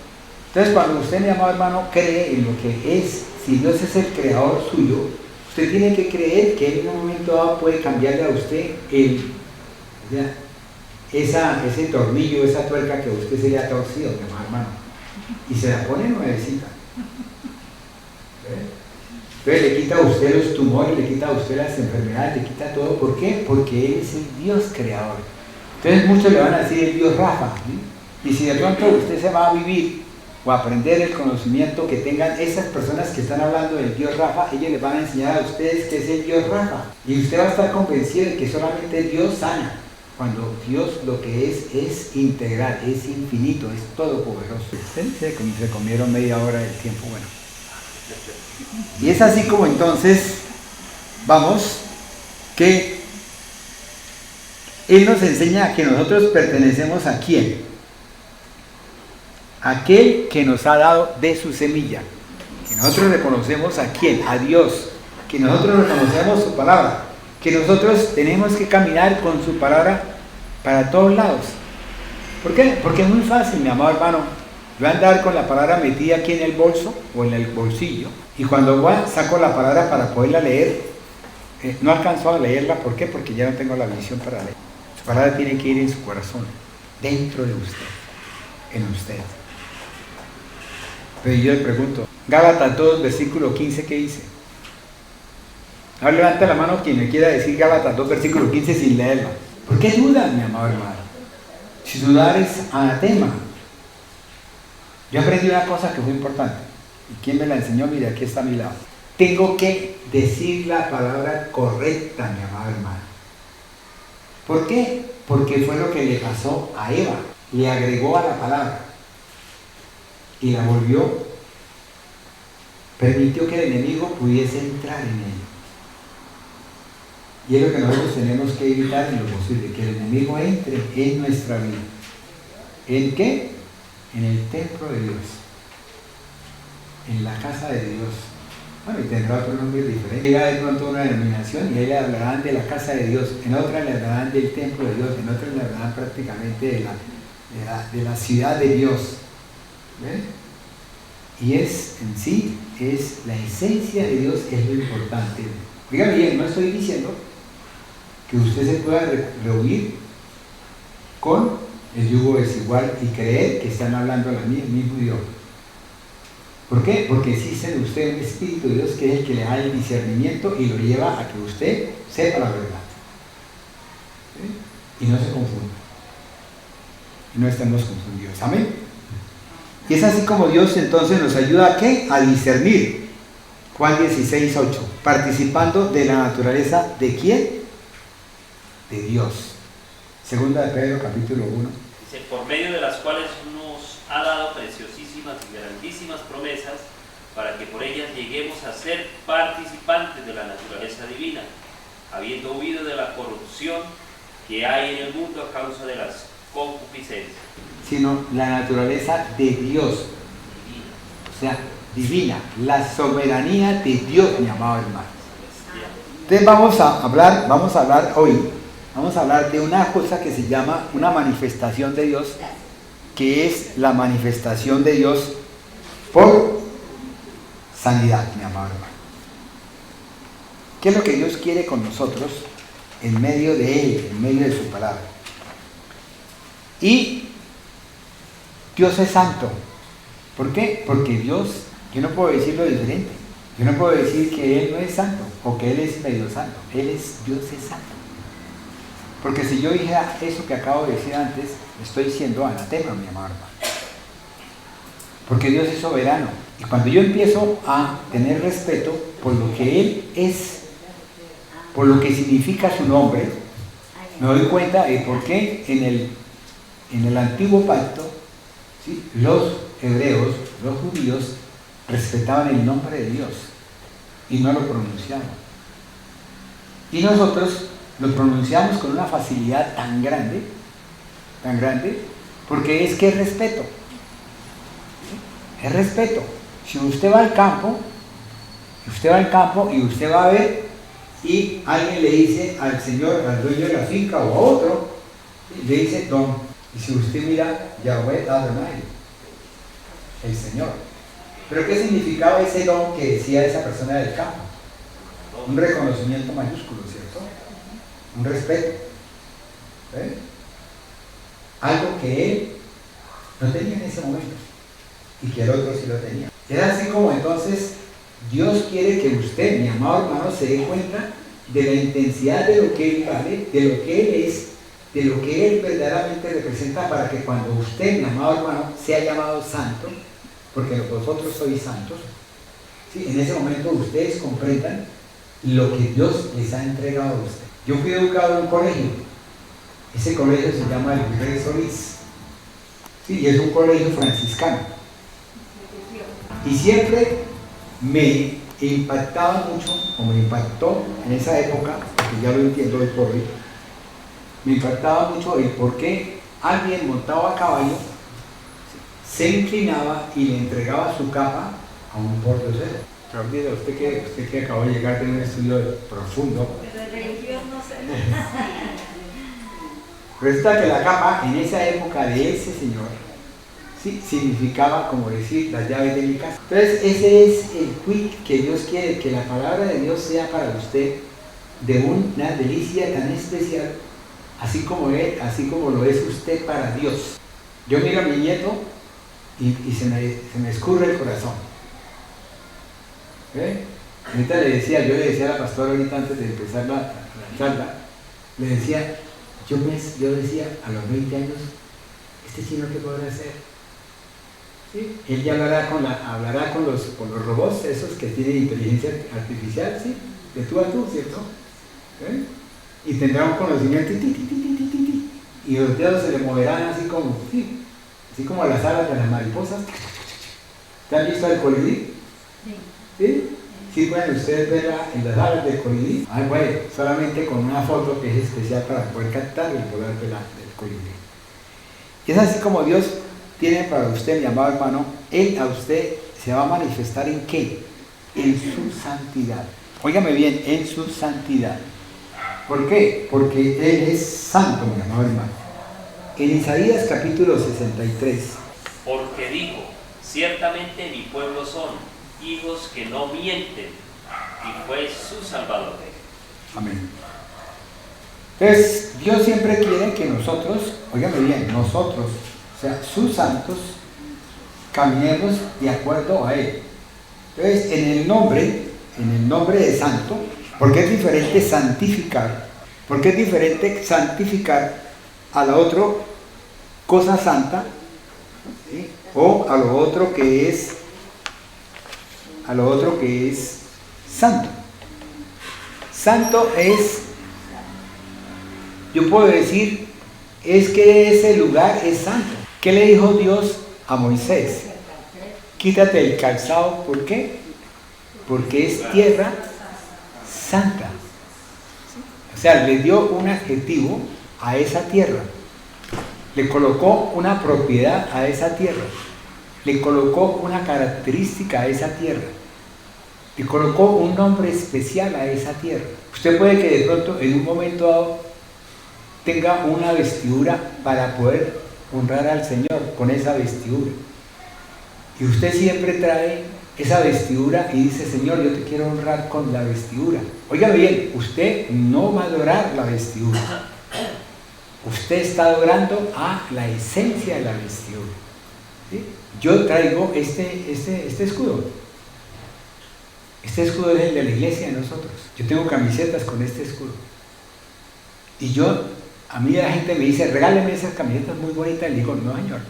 Entonces, cuando usted, mi amado hermano, cree en lo que es, si Dios es el creador suyo, usted tiene que creer que Él en un momento dado puede cambiarle a usted ese tornillo, esa tuerca que a usted se le ha torcido, mi amado hermano, y se la pone nuevecita. Entonces le quita a usted los tumores, le quita a usted las enfermedades, le quita todo. ¿Por qué? Porque Él es el Dios creador. Entonces muchos le van a decir el Dios Rafa, ¿sí? Y si de pronto usted se va a vivir o a aprender el conocimiento que tengan esas personas que están hablando del Dios Rafa, ellos les van a enseñar a ustedes que es el Dios Rafa. Y usted va a estar convencido de que solamente Dios sana, cuando Dios lo que es integral, es infinito, es todopoderoso. Se comieron media hora del tiempo, bueno. Y es así como entonces, vamos, que Él nos enseña que nosotros pertenecemos a ¿quién? Aquel que nos ha dado de su semilla. Que nosotros reconocemos a ¿quién? A Dios. Que nosotros reconocemos su palabra. Que nosotros tenemos que caminar con su palabra para todos lados. ¿Por qué? Porque es muy fácil, mi amado hermano. Yo andar con la palabra metida aquí en el bolso o en el bolsillo, y cuando saco la palabra para poderla leer, no alcanzo a leerla. ¿Por qué? Porque ya no tengo la visión para leer. Su palabra tiene que ir en su corazón, dentro de usted, en usted. Pero yo le pregunto, Gálatas 2, versículo 15, ¿qué dice? Ahora levanta la mano quien me quiera decir Gálatas 2, versículo 15 sin leerla. ¿Por qué dudas, mi amado hermano? Si dudar es anatema. Yo aprendí una cosa que fue importante. ¿Y quién me la enseñó? Mire, aquí está a mi lado. Tengo que decir la palabra correcta, mi amado hermano. ¿Por qué? Porque fue lo que le pasó a Eva. Le agregó a la palabra y la volvió. Permitió que el enemigo pudiese entrar en ella. Y es lo que nosotros tenemos que evitar en lo posible, que el enemigo entre en nuestra vida. ¿En qué? En el templo de Dios, en la casa de Dios. Bueno, y tendrá otro nombre diferente. Llega de pronto a una denominación y ahí le hablarán de la casa de Dios, en otra le hablarán del templo de Dios, en otra le hablarán prácticamente de la ciudad de Dios. ¿Ven? Y es en sí, es la esencia de Dios, es lo importante. Oiga bien, no estoy diciendo que usted se pueda reunir con el yugo desigual y creer que están hablando el mismo idioma. ¿Por qué? Porque existe en usted un Espíritu de Dios que es el que le da el discernimiento y lo lleva a que usted sepa la verdad. ¿Sí? Y no se confunda. Y no estemos confundidos. Amén. Y es así como Dios entonces nos ayuda a ¿qué? A discernir. Juan 16, 8. Participando de la naturaleza ¿de quién? De Dios. Segunda de Pedro, capítulo 1. Dice, por medio de las cuales nos ha dado preciosísimas y grandísimas promesas, para que por ellas lleguemos a ser participantes de la naturaleza divina, habiendo huido de la corrupción que hay en el mundo a causa de las concupiscencias. Sino la naturaleza de Dios, o sea, divina, la soberanía de Dios, mi amado hermano. Entonces vamos a hablar hoy. Vamos a hablar de una cosa que se llama una manifestación de Dios, que es la manifestación de Dios por sanidad, mi amado hermano. ¿Qué es lo que Dios quiere con nosotros en medio de Él, en medio de su palabra? Y Dios es santo. ¿Por qué? Porque Dios, yo no puedo decirlo diferente. Yo no puedo decir que Él no es santo o que Él es medio santo. Dios es santo. Porque si yo dijera eso que acabo de decir antes, estoy diciendo anatema, mi amado hermano. Porque Dios es soberano. Y cuando yo empiezo a tener respeto por lo que Él es, por lo que significa su nombre, me doy cuenta de por qué en el antiguo pacto, ¿sí?, los hebreos, los judíos, respetaban el nombre de Dios y no lo pronunciaban. Y nosotros lo pronunciamos con una facilidad tan grande, porque es que es respeto. Es respeto. Si usted va al campo y usted va a ver y alguien le dice al señor, al dueño de la finca o a otro, le dice don. Y si usted mira, Yahweh Adonai. el Señor. Pero ¿qué significaba ese don que decía esa persona del campo? Un reconocimiento mayúsculo, ¿cierto? Un respeto. ¿Eh? Algo que él no tenía en ese momento y que el otro sí lo tenía. Es así como entonces Dios quiere que usted, mi amado hermano, se dé cuenta de la intensidad de lo que Él vale, de lo que Él es, de lo que Él verdaderamente representa, para que cuando usted, mi amado hermano, sea llamado santo, porque vosotros sois santos, ¿sí? En ese momento ustedes comprendan lo que Dios les ha entregado a usted. Yo fui educado en un colegio, ese colegio se llama el Virrey Solís, ¿sí? Y es un colegio franciscano, y siempre me impactaba mucho, o me impactó en esa época, porque ya lo entiendo hoy por hoy, me impactaba mucho el por qué alguien montado a caballo se inclinaba y le entregaba su capa a un pordiosero. Claudia, usted que acabó de llegar de un estudio profundo. Pero de religión no sé. Resulta que la capa en esa época de ese señor, sí, significaba como decir las llaves de mi casa. Entonces ese es el quid que Dios quiere, que la palabra de Dios sea para usted de una delicia tan especial, así como lo es usted para Dios. Yo miro a mi nieto y se me escurre el corazón. ¿Eh? Ahorita yo le decía a la pastora ahorita antes de empezar la charla, le decía, yo decía a los 20 años, este chino qué podrá hacer. ¿Sí? Él ya hablará con los robots, esos que tienen inteligencia artificial, ¿sí? De tú a tú, ¿cierto? ¿Eh? Y tendrá un conocimiento y los dedos se le moverán así como, ¿sí? Así como las alas de las mariposas. ¿Te han visto el colibrí? ¿Sí? Sí, pueden ustedes verla en las alas del colibrí. Ah, bueno, solamente con una foto que es especial para poder captar el poder del colibrí. Y es así como Dios tiene para usted, mi amado hermano, Él a usted se va a manifestar ¿en qué? En su santidad. Óigame bien, en su santidad. ¿Por qué? Porque Él es santo, mi amado hermano. En Isaías capítulo 63. Porque dijo, ciertamente mi pueblo son hijos que no mienten, y fue su Salvador. Amén. Entonces, Dios siempre quiere que nosotros, óigame bien, nosotros, o sea, sus santos, caminemos de acuerdo a Él. Entonces, en el nombre de santo, porque es diferente santificar, porque es diferente santificar a la otra cosa santa, ¿sí? O a lo otro que es santo. Santo es, yo puedo decir, es que ese lugar es santo. ¿Qué le dijo Dios a Moisés? Quítate el calzado, ¿por qué? Porque es tierra santa. O sea, le dio un adjetivo a esa tierra. Le colocó una propiedad a esa tierra. Le colocó una característica a esa tierra. Le colocó un nombre especial a esa tierra. Usted puede que de pronto en un momento dado tenga una vestidura para poder honrar al Señor con esa vestidura. Y usted siempre trae esa vestidura y dice, Señor, yo te quiero honrar con la vestidura. Oiga bien, usted no va a adorar la vestidura. Usted está adorando a la esencia de la vestidura. ¿Sí? Yo traigo este escudo. Este escudo es el de la iglesia de nosotros. Yo tengo camisetas con este escudo. Y a mí la gente me dice, regáleme esas camisetas muy bonitas. Y le digo, no, señor.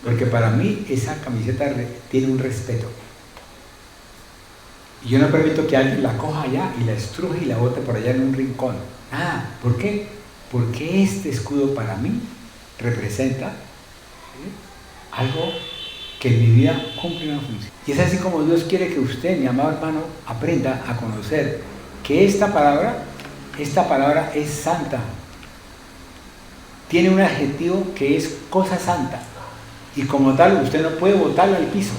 Porque para mí esa camiseta tiene un respeto. Y yo no permito que alguien la coja allá y la estruje y la bote por allá en un rincón. Nada. ¿Por qué? Porque este escudo para mí representa algo que en mi vida cumple una función. Y es así como Dios quiere que usted, mi amado hermano, aprenda a conocer que esta palabra es santa. Tiene un adjetivo que es cosa santa. Y como tal, usted no puede botarla al piso.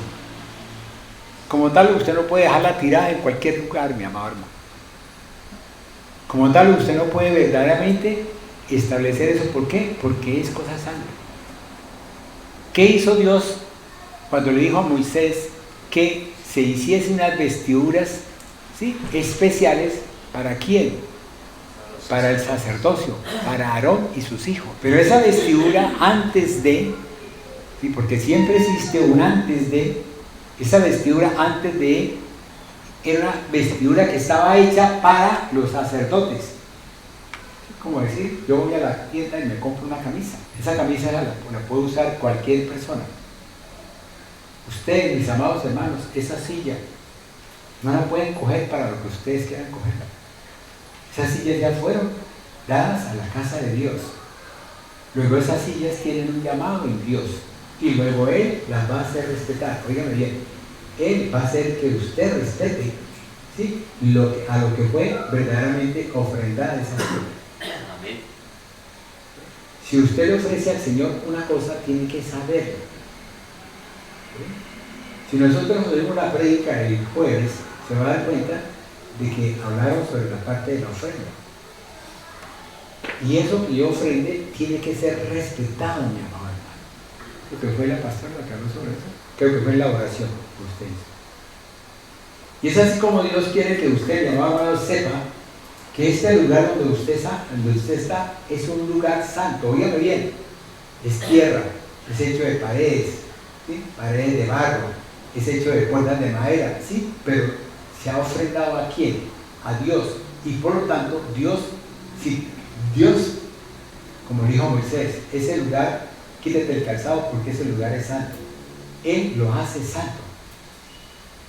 Como tal, usted no puede dejarla tirada en cualquier lugar, mi amado hermano. Como tal, usted no puede verdaderamente establecer eso. ¿Por qué? Porque es cosa santa. ¿Qué hizo Dios cuando le dijo a Moisés que se hiciesen unas vestiduras, ¿sí?, especiales. ¿Para quién? Para el sacerdocio, para Aarón y sus hijos. Pero esa vestidura antes de, ¿sí?, porque siempre existe un antes de, esa vestidura antes de era una vestidura que estaba hecha para los sacerdotes. Como decir, yo voy a la tienda y me compro una camisa. Esa camisa la puede usar cualquier persona. Ustedes, mis amados hermanos, esa silla no la pueden coger para lo que ustedes quieran cogerla. Esas sillas ya fueron dadas a la casa de Dios. Luego esas sillas tienen un llamado en Dios. Y luego Él las va a hacer respetar. Óigame bien, Él va a hacer que usted respete, ¿sí?, a lo que fue verdaderamente ofrendada esa silla. Amén. Si usted le ofrece al Señor una cosa, tiene que saberlo. ¿Sí? Si nosotros oímos la prédica el jueves, se va a dar cuenta de que hablaron sobre la parte de la ofrenda. Y eso que yo ofrende tiene que ser respetado, mi amado hermano. Creo que fue la pastora la que habló sobre eso. Creo que fue en la oración de ustedes. Y es así como Dios quiere que usted, mi amado hermano, sepa que este lugar donde usted está es un lugar santo. Óigame bien, es tierra, es hecho de paredes, ¿sí?, paredes de barro, es hecho de puertas de madera, ¿sí?, pero se ha ofrendado ¿a quién? A Dios. Y por lo tanto, Dios, como dijo Moisés, ese lugar, quítate el calzado porque ese lugar es santo. Él lo hace santo.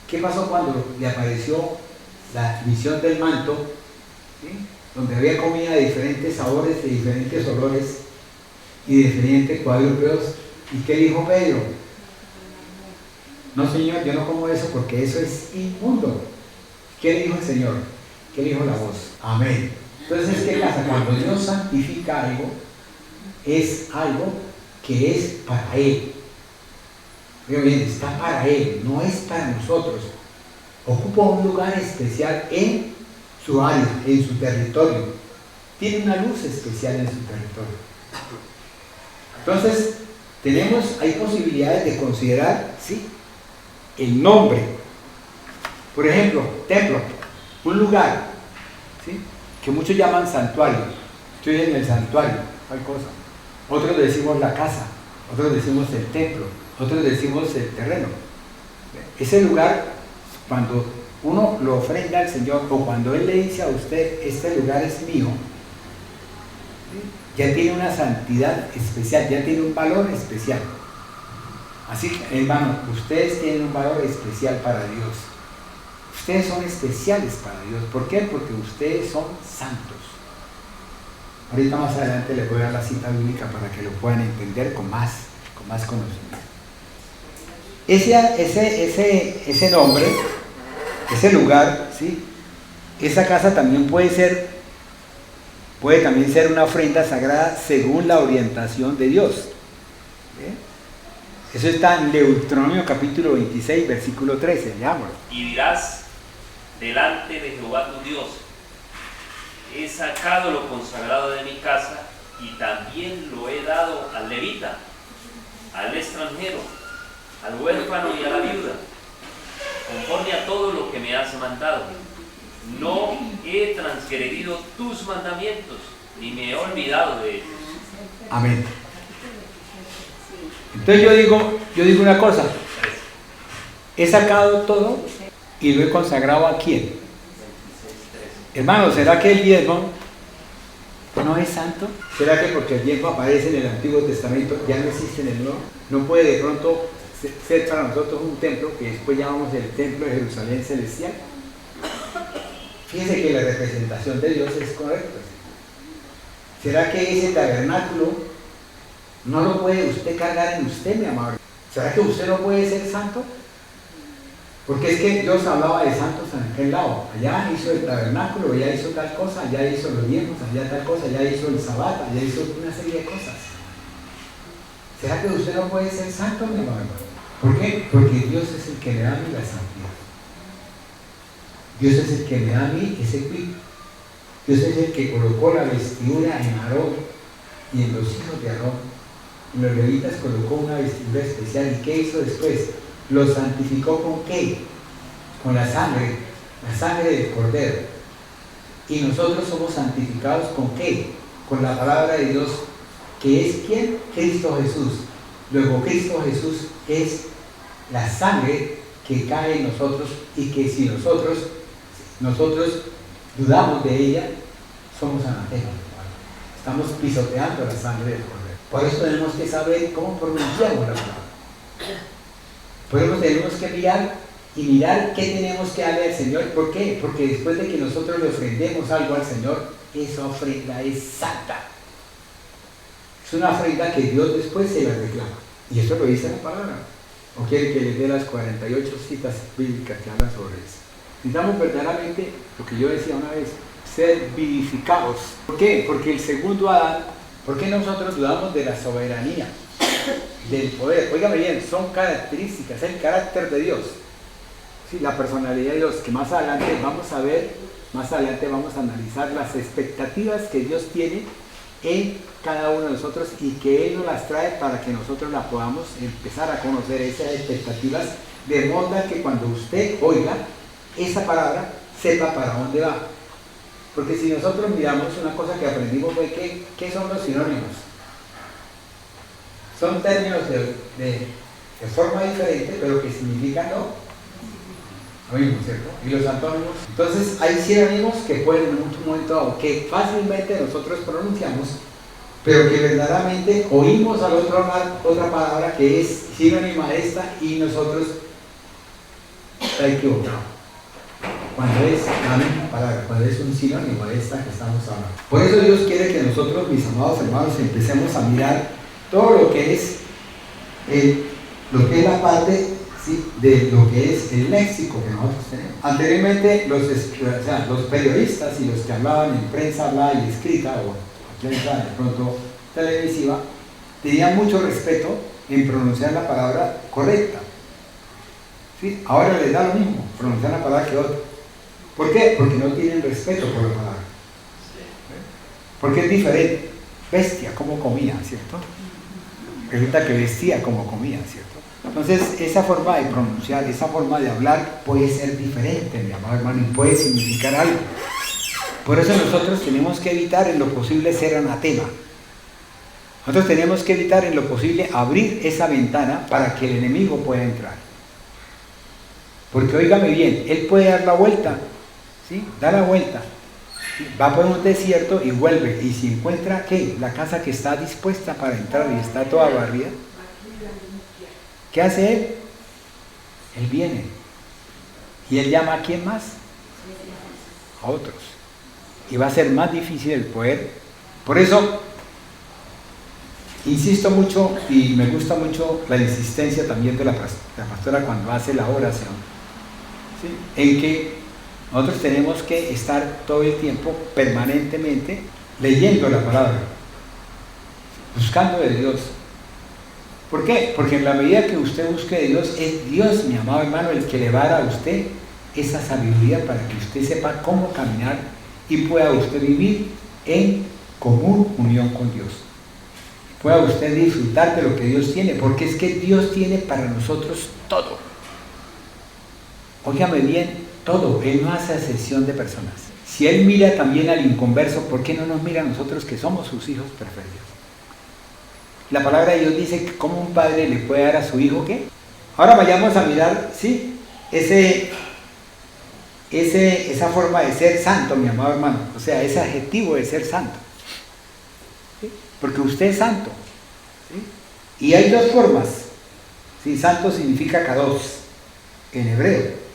¿Qué pasó cuando le apareció la visión del manto? ¿Sí? Donde había comida de diferentes sabores, de diferentes olores y de diferentes cuadrúpedos. ¿Y qué dijo Pedro? No, Señor, yo no como eso porque eso es inmundo. ¿Qué dijo el Señor? ¿Qué dijo la voz? Amén. Entonces, ¿qué pasa? Cuando Dios santifica algo, es algo que es para Él. Muy bien, está para Él, no es para nosotros. Ocupa un lugar especial en su área, en su territorio. Tiene una luz especial en su territorio. Entonces, hay posibilidades de considerar, ¿sí?, el nombre. Por ejemplo, templo, un lugar, ¿sí?, que muchos llaman santuario. Estoy en el santuario, tal cosa. Otros decimos la casa, otros decimos el templo, otros decimos el terreno. Ese lugar, cuando uno lo ofrenda al Señor, o cuando Él le dice a usted, este lugar es mío, ¿sí?, ya tiene una santidad especial, ya tiene un valor especial. Así que, hermano, ustedes tienen un valor especial para Dios. Ustedes son especiales para Dios. ¿Por qué? Porque ustedes son santos. Ahorita más adelante les voy a dar la cita bíblica para que lo puedan entender con más conocimiento. Ese nombre, ese lugar, ¿sí?, esa casa también puede también ser una ofrenda sagrada según la orientación de Dios. ¿Bien? Eso está en Deuteronomio capítulo 26, versículo 13, leámoslo. Y dirás delante de Jehová tu Dios, he sacado lo consagrado de mi casa y también lo he dado al levita, al extranjero, al huérfano y a la viuda, conforme a todo lo que me has mandado. No he transgredido tus mandamientos, ni me he olvidado de ellos. Amén. Entonces yo digo una cosa, he sacado todo y lo he consagrado ¿a quién? Hermano, ¿será que el diezmo no es santo? ¿Será que porque el diezmo aparece en el Antiguo Testamento ya no existe en el Nuevo? ¿No puede de pronto ser para nosotros un templo que después llamamos el templo de Jerusalén celestial? Fíjense que la representación de Dios es correcta. ¿Será que ese tabernáculo no lo puede usted cargar en usted, mi amado? ¿Será que usted no puede ser santo? Porque es que Dios hablaba de santos en aquel lado. Allá hizo el tabernáculo, allá hizo tal cosa, allá hizo los diezmos, allá tal cosa, allá hizo el sabbat, allá hizo una serie de cosas. ¿Será que usted no puede ser santo, mi amado? ¿Por qué? Porque Dios es el que me da a mí la santidad. Dios es el que me da a mí ese cuito. Dios es el que colocó la vestidura en Aarón y en los hijos de Aarón En los levitas colocó una vestidura especial. ¿Y qué hizo después? Los santificó ¿con qué? Con la sangre del Cordero. Y nosotros somos santificados ¿con qué? Con la palabra de Dios, que es ¿quién? Cristo Jesús. Luego Cristo Jesús es la sangre que cae en nosotros, y que si nosotros dudamos de ella, somos anatema. Estamos pisoteando la sangre del Cordero. Por eso tenemos que saber cómo pronunciamos la palabra. Por eso tenemos que mirar qué tenemos que darle al Señor. ¿Por qué? Porque después de que nosotros le ofrendemos algo al Señor, esa ofrenda es santa. Es una ofrenda que Dios después se la reclama. Y eso lo dice la palabra. ¿O quiere que les dé las 48 citas bíblicas que hablan sobre eso? Necesitamos verdaderamente, lo que yo decía una vez, ser vivificados. ¿Por qué? Porque el segundo Adán, ¿por qué nosotros dudamos de la soberanía, del poder? Óigame bien, son características, el carácter de Dios. Sí, la personalidad de Dios, que más adelante vamos a ver, más adelante vamos a analizar las expectativas que Dios tiene en cada uno de nosotros, y que Él nos las trae para que nosotros las podamos empezar a conocer, esas expectativas, de modo que cuando usted oiga esa palabra, sepa para dónde va. Porque si nosotros miramos, una cosa que aprendimos fue que, ¿qué son los sinónimos? Son términos de forma diferente, pero que significan lo mismo, ¿cierto? Y los antónimos. Entonces hay sinónimos que pueden en un momento dado, que fácilmente nosotros pronunciamos, pero que verdaderamente oímos al otro lado otra palabra que es sinónima a esta, y nosotros está equivocado. Cuando es la misma palabra, cuando es un sinónimo de esta que estamos hablando. Por eso Dios quiere que nosotros, mis amados hermanos, empecemos a mirar todo lo que es la parte, ¿sí?, de lo que es el léxico que nosotros tenemos. Anteriormente los periodistas y los que hablaban en prensa hablada y escrita, o prensa de pronto televisiva, tenían mucho respeto en pronunciar la palabra correcta. ¿Sí? Ahora les da lo mismo pronunciar la palabra que otra. ¿Por qué? Porque no tienen respeto por la palabra. Porque es diferente. Bestia, como comía, ¿cierto? Resulta que vestía como comía, ¿cierto? Entonces, esa forma de pronunciar, esa forma de hablar puede ser diferente, mi amado hermano, y puede significar algo. Por eso nosotros tenemos que evitar en lo posible ser anatema. Nosotros tenemos que evitar en lo posible abrir esa ventana para que el enemigo pueda entrar. Porque óigame bien, él puede dar la vuelta, ¿sí? Da la vuelta, ¿sí? Va por un desierto y vuelve, y si encuentra ¿qué? La casa que está dispuesta para entrar y está toda barrida, ¿qué hace él? Él viene y él llama a ¿quién más? A otros, y va a ser más difícil el poder. Por eso insisto mucho, y me gusta mucho la insistencia también de la pastora cuando hace la oración, ¿sí?, en que nosotros tenemos que estar todo el tiempo, permanentemente, leyendo la palabra, buscando de Dios. ¿Por qué? Porque en la medida que usted busque de Dios, es Dios, mi amado hermano, el que le va a dar a usted esa sabiduría para que usted sepa cómo caminar y pueda usted vivir en común unión con Dios. Pueda usted disfrutar de lo que Dios tiene, porque es que Dios tiene para nosotros todo. Óigame bien, todo. Él no hace excepción de personas. Si Él mira también al inconverso, ¿por qué no nos mira a nosotros que somos sus hijos preferidos? La palabra de Dios dice que como un padre le puede dar a su hijo, ¿qué? Ahora vayamos a mirar, ¿sí?, esa forma de ser santo, mi amado hermano. O sea, ese adjetivo de ser santo. ¿Sí? Porque usted es santo, ¿sí? Y hay dos formas, ¿sí? Santo significa kadosh en hebreo,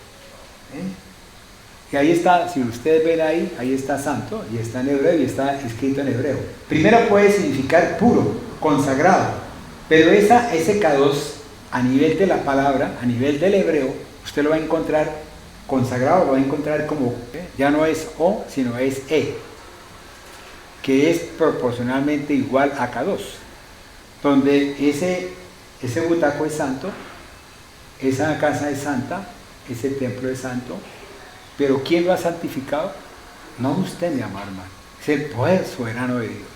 y ahí está, si ustedes ven ahí está santo, y está en hebreo, y está escrito en hebreo. Primero puede significar puro, consagrado, pero ese kadosh, a nivel de la palabra, a nivel del hebreo, usted lo va a encontrar consagrado, lo va a encontrar como, ya no es o, sino es que es proporcionalmente igual a kadosh, donde ese butaco es santo, esa casa es santa, ese templo es santo, pero ¿quién lo ha santificado? No usted, mi amado hermano, es el poder soberano de Dios.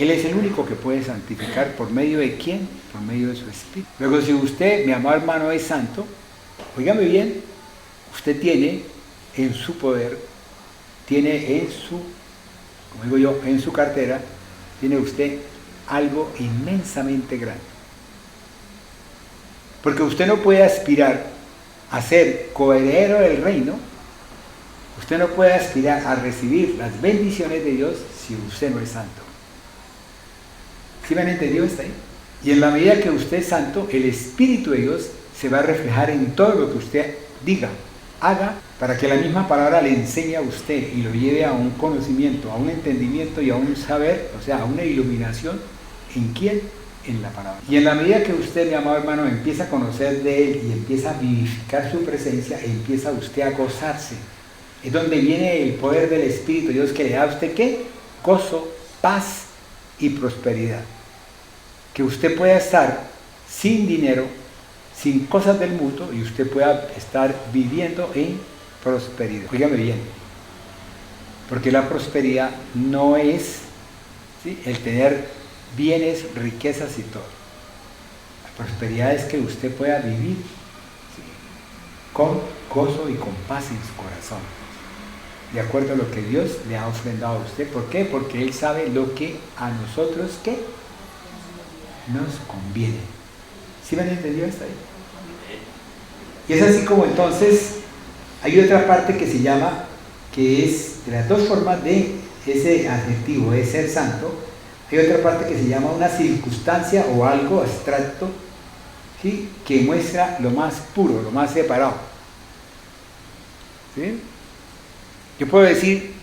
Él es el único que puede santificar. ¿Por medio de quién? Por medio de su Espíritu. Luego, si usted, mi amado hermano, es santo, óigame bien, usted tiene en su poder, tiene en su, como digo yo, en su cartera, tiene usted algo inmensamente grande. Porque usted no puede aspirar a ser coheredero del reino, usted no puede aspirar a recibir las bendiciones de Dios si usted no es santo. ¿Sí me han entendido hasta ahí? Y en la medida que usted es santo, el Espíritu de Dios se va a reflejar en todo lo que usted diga, haga, para que la misma palabra le enseñe a usted y lo lleve a un conocimiento, a un entendimiento y a un saber, o sea, a una iluminación. ¿En quién? En la palabra. Y en la medida que usted, mi amado hermano, empieza a conocer de Él y empieza a vivificar su presencia, empieza usted a gozarse. Es donde viene el poder del Espíritu de Dios que le da a usted, ¿qué? Gozo, paz y prosperidad. Que usted pueda estar sin dinero, sin cosas del mundo, y usted pueda estar viviendo en prosperidad. Óigame bien, porque la prosperidad no es, ¿sí?, el tener bienes, riquezas y todo. La prosperidad es que usted pueda vivir, ¿sí?, con gozo y con paz en su corazón, de acuerdo a lo que Dios le ha ofrendado a usted. ¿Por qué? Porque Él sabe lo que a nosotros, ¿qué?, nos conviene. ¿Sí me han entendido hasta ahí? Y es así como entonces hay otra parte que se llama, que es de las dos formas de ese adjetivo de ser santo, hay otra parte que se llama una circunstancia o algo abstracto, ¿sí?, que muestra lo más puro, lo más separado. ¿Sí? Yo puedo decir,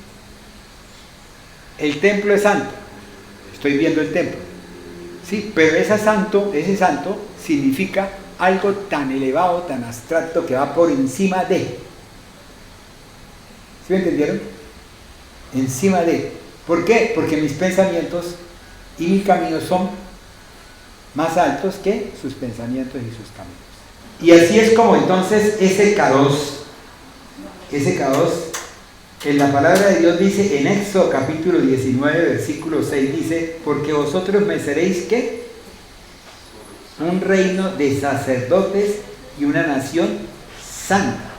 el templo es santo, estoy viendo el templo, ¿sí?, pero ese santo significa algo tan elevado, tan abstracto, que va por encima de. ¿Sí me entendieron? Encima de. ¿Por qué? Porque mis pensamientos y mis caminos son más altos que sus pensamientos y sus caminos. Y así es como entonces ese Kadosh, en la palabra de Dios dice, en Éxodo capítulo 19, versículo 6, dice, porque vosotros me seréis, ¿qué?, un reino de sacerdotes y una nación santa.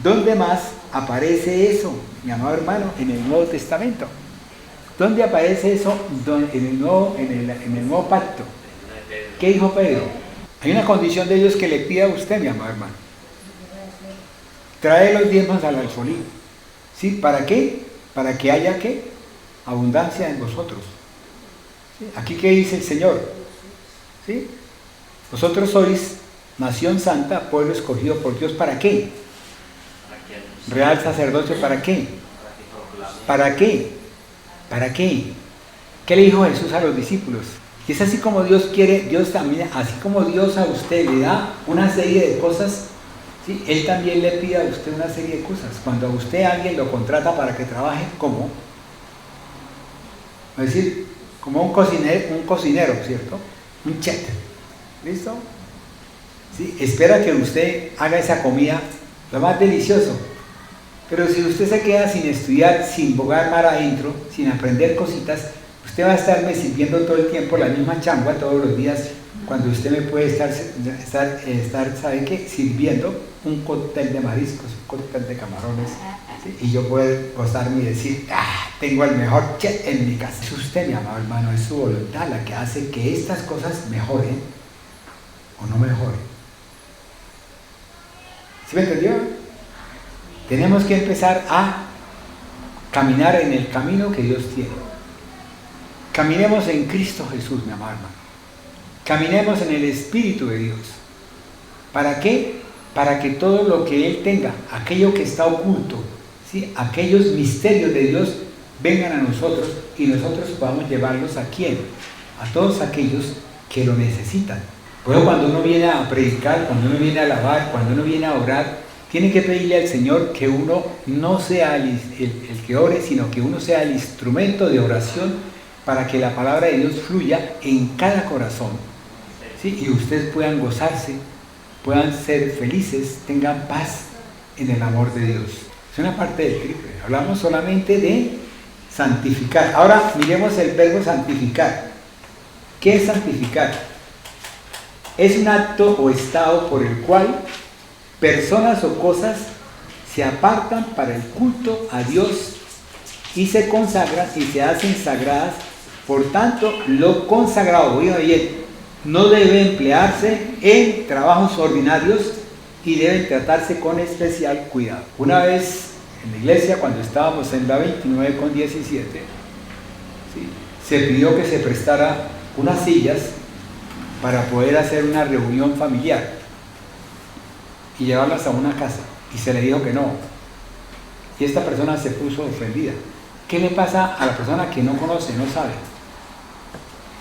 ¿Dónde más aparece eso, mi amado hermano? En el Nuevo Testamento. ¿Dónde aparece eso? En el nuevo pacto. ¿Qué dijo Pedro? Hay una condición de Dios que le pide a usted, mi amado hermano. Trae los diezmos al alfolí. ¿Sí? ¿Para qué? Para que haya, ¿qué?, abundancia en vosotros. ¿Sí? Aquí, ¿qué dice el Señor? ¿Sí? Vosotros sois nación santa, pueblo escogido por Dios. ¿Para qué? Real sacerdocio. ¿Para qué? ¿Para qué? ¿Para qué? ¿Qué le dijo Jesús a los discípulos? Y es así como Dios quiere, Dios también, así como Dios a usted le da una serie de cosas, ¿sí?, Él también le pide a usted una serie de cosas. Cuando a usted alguien lo contrata para que trabaje, ¿cómo? Es decir, como un cocinero, ¿cierto? Un chef, ¿listo? ¿Sí? Espera que usted haga esa comida lo más delicioso. Pero si usted se queda sin estudiar, sin bogar mar adentro, sin aprender cositas, usted va a estarme sirviendo todo el tiempo la misma changua todos los días, cuando usted me puede estar ¿sabe qué?, sirviendo un cóctel de mariscos, un cóctel de camarones, ¿sí?, y yo puedo gozarme y decir, tengo el mejor chef en mi casa. Es usted, mi amado hermano, es su voluntad la que hace que estas cosas mejoren o no mejoren. ¿Sí me entendió? Tenemos que empezar a caminar en el camino que Dios tiene. Caminemos en Cristo Jesús, mi amado hermano. Caminemos en el Espíritu de Dios. ¿Para qué? Para que todo lo que Él tenga, aquello que está oculto, ¿sí?, aquellos misterios de Dios, vengan a nosotros y nosotros podamos llevarlos ¿a quién? A todos aquellos que lo necesitan. Luego, cuando uno viene a predicar, cuando uno viene a alabar, cuando uno viene a orar, tiene que pedirle al Señor que uno no sea el que ore, sino que uno sea el instrumento de oración para que la palabra de Dios fluya en cada corazón, ¿sí?, y ustedes puedan gozarse, puedan ser felices, tengan paz en el amor de Dios. Es una parte del triple. Hablamos solamente de santificar. Ahora miremos el verbo santificar. ¿Qué es santificar? Es un acto o estado por el cual personas o cosas se apartan para el culto a Dios y se consagran y se hacen sagradas. Por tanto, lo consagrado, oiga bien, no debe emplearse en trabajos ordinarios y deben tratarse con especial cuidado. Una vez en la iglesia, cuando estábamos en la 29 con 17, ¿sí?, se pidió que se prestara unas sillas para poder hacer una reunión familiar y llevarlas a una casa, y se le dijo que no, y esta persona se puso ofendida. ¿Qué le pasa a la persona que no conoce, no sabe?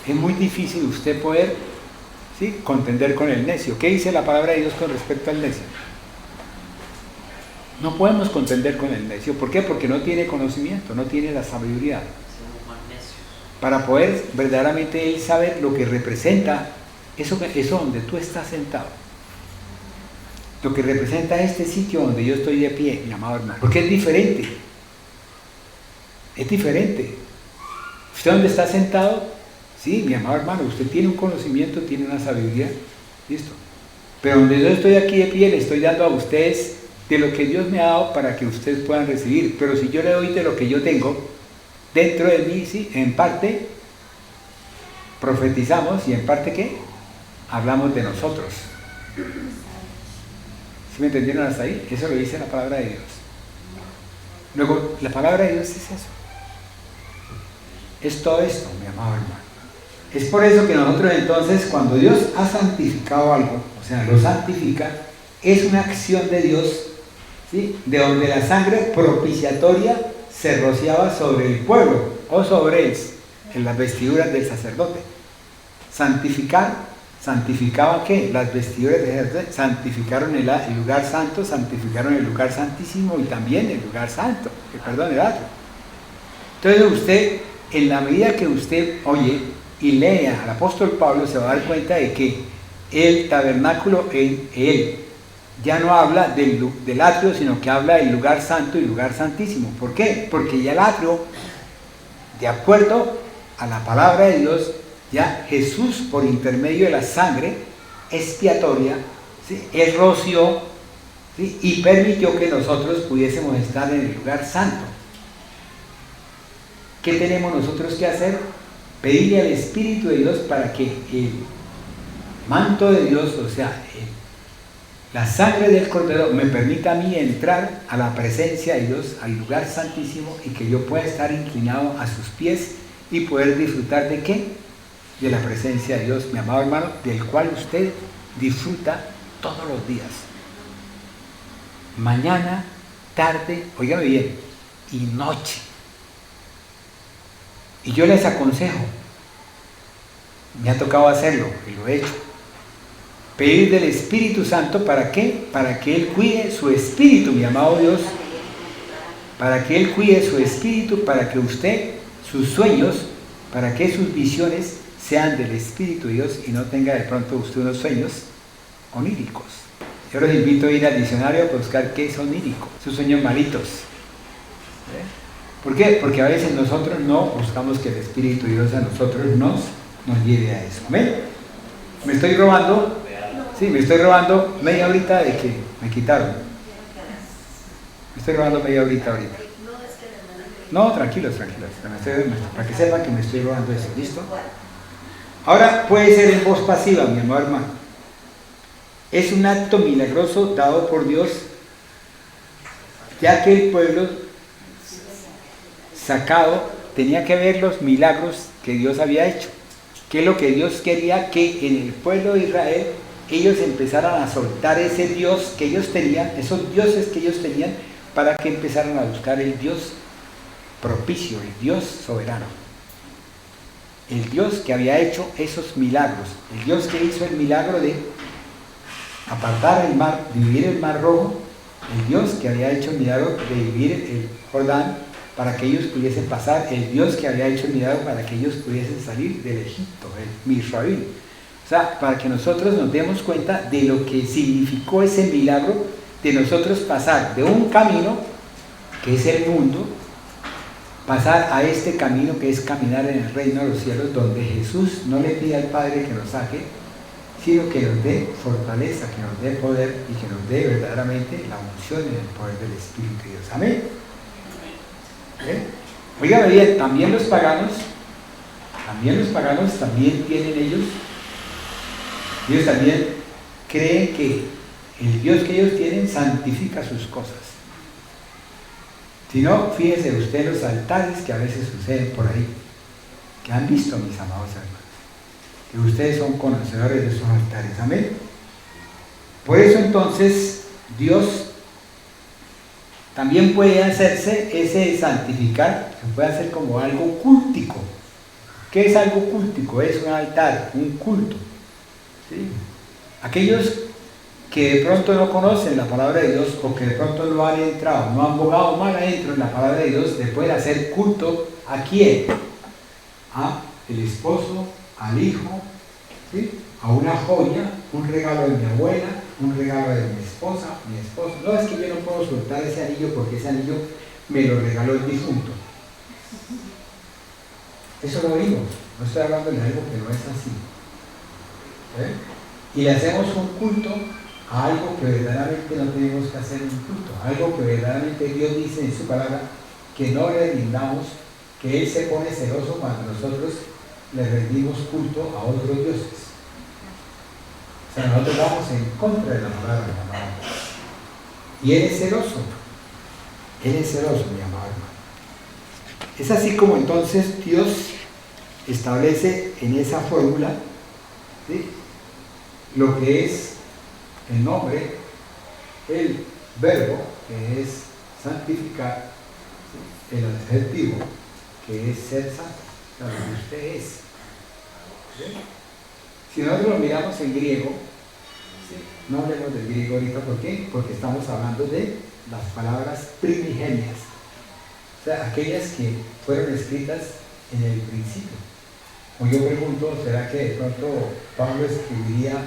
Es muy difícil usted poder, ¿sí?, contender con el necio. ¿Qué dice la palabra de Dios con respecto al necio? No podemos contender con el necio. ¿Por qué? Porque no tiene conocimiento, no tiene la sabiduría para poder verdaderamente él saber lo que representa eso donde tú estás sentado, lo que representa este sitio donde yo estoy de pie, mi amado hermano, porque es diferente. Usted donde está sentado, sí, mi amado hermano, usted tiene un conocimiento, tiene una sabiduría, listo, pero donde yo estoy aquí de pie le estoy dando a ustedes de lo que Dios me ha dado para que ustedes puedan recibir. Pero si yo le doy de lo que yo tengo dentro de mí, sí, en parte profetizamos y en parte ¿qué? Hablamos de nosotros. ¿Sí me entendieron hasta ahí? Eso lo dice la palabra de Dios. Luego, la palabra de Dios es eso. Es todo esto, mi amado hermano. Es por eso que nosotros entonces, cuando Dios ha santificado algo, o sea, lo santifica, es una acción de Dios, ¿sí?, de donde la sangre propiciatoria se rociaba sobre el pueblo o sobre él, en las vestiduras del sacerdote. ¿Santificaba qué? Las vestiduras del sacerdote santificaron el lugar santo, santificaron el lugar santísimo y también el lugar santo, el atrio. Entonces usted, en la medida que usted oye y lea al apóstol Pablo, se va a dar cuenta de que el tabernáculo en él ya no habla del atrio, sino que habla del lugar santo y lugar santísimo. ¿Por qué? Porque ya el atrio, de acuerdo a la palabra de Dios, ya Jesús, por intermedio de la sangre expiatoria, ¿sí?, él roció, ¿sí?, y permitió que nosotros pudiésemos estar en el lugar santo. ¿Qué tenemos nosotros que hacer? Pedirle al Espíritu de Dios para que el manto de Dios, o sea, la sangre del Cordero, me permita a mí entrar a la presencia de Dios, al lugar santísimo, y que yo pueda estar inclinado a sus pies y poder disfrutar ¿de qué? De la presencia de Dios, mi amado hermano, del cual usted disfruta todos los días. Mañana, tarde, óigame bien, y noche. Y yo les aconsejo, me ha tocado hacerlo y lo he hecho, pedir del Espíritu Santo, ¿para qué? Para que Él cuide su espíritu, mi amado Dios, para que Él cuide su espíritu, para que usted, sus sueños, para que sus visiones sean del Espíritu de Dios y no tenga de pronto usted unos sueños oníricos. Yo los invito a ir al diccionario a buscar qué es onírico, sus sueños malitos. ¿Por qué? Porque a veces nosotros no buscamos que el Espíritu de Dios a nosotros nos lleve a eso. ¿Amén? Me estoy robando media horita de que me quitaron. Me estoy robando media horita ahorita. No, tranquilos. Para que sepan que me estoy robando eso. ¿Listo? Ahora puede ser en voz pasiva, mi amado hermano. Es un acto milagroso dado por Dios, ya que el pueblo sacado tenía que ver los milagros que Dios había hecho. ¿Qué es lo que Dios quería? Que en el pueblo de Israel ellos empezaran a soltar ese Dios que ellos tenían, esos dioses que ellos tenían, para que empezaran a buscar el Dios propicio, el Dios soberano. El Dios que había hecho esos milagros, el Dios que hizo el milagro de apartar el mar, dividir el mar rojo, el Dios que había hecho el milagro de dividir el Jordán para que ellos pudiesen pasar, el Dios que había hecho el milagro para que ellos pudiesen salir del Egipto, el Misraín. O sea, para que nosotros nos demos cuenta de lo que significó ese milagro de nosotros pasar de un camino, que es el mundo, pasar a este camino que es caminar en el reino de los cielos, donde Jesús no le pide al Padre que nos saque, sino que nos dé fortaleza, que nos dé poder y que nos dé verdaderamente la unción en el poder del Espíritu de Dios. Amén. Oigan bien, también los paganos también tienen ellos también creen que el Dios que ellos tienen santifica sus cosas. Si no, fíjense usted en los altares que a veces suceden por ahí, que han visto, mis amados hermanos, que ustedes son conocedores de esos altares. Amén. Por eso entonces Dios también puede hacerse ese santificar, se puede hacer como algo cúltico. ¿Qué es algo cúltico? Es un altar, un culto. ¿Sí? Aquellos que de pronto no conocen la palabra de Dios o que de pronto no han entrado, no han bogado mal adentro en la palabra de Dios, le pueden hacer culto ¿a quién? A el esposo, al hijo, ¿sí? A una joya, un regalo de mi abuela, un regalo de mi esposa, mi esposo. No, es que yo no puedo soltar ese anillo porque ese anillo me lo regaló el difunto. Eso lo digo, no estoy hablando de algo que no es así. Y le hacemos un culto a algo que verdaderamente no tenemos que hacer un culto, algo que verdaderamente Dios dice en su palabra, que no le rindamos, que Él se pone celoso cuando nosotros le rendimos culto a otros dioses. O sea, nosotros vamos en contra de la palabra, mi amado. Y Él es celoso, mi amado hermano. Es así como entonces Dios establece en esa fórmula, ¿sí?, lo que es el nombre, el verbo, que es santificar, ¿sí?, el adjetivo, que es ser santo, lo que usted es. ¿Sí? Si nosotros lo miramos en griego, ¿sí?, no hablemos del griego ahorita, ¿por qué? Porque estamos hablando de las palabras primigenias, o sea, aquellas que fueron escritas en el principio. O yo pregunto, ¿será que de pronto Pablo escribiría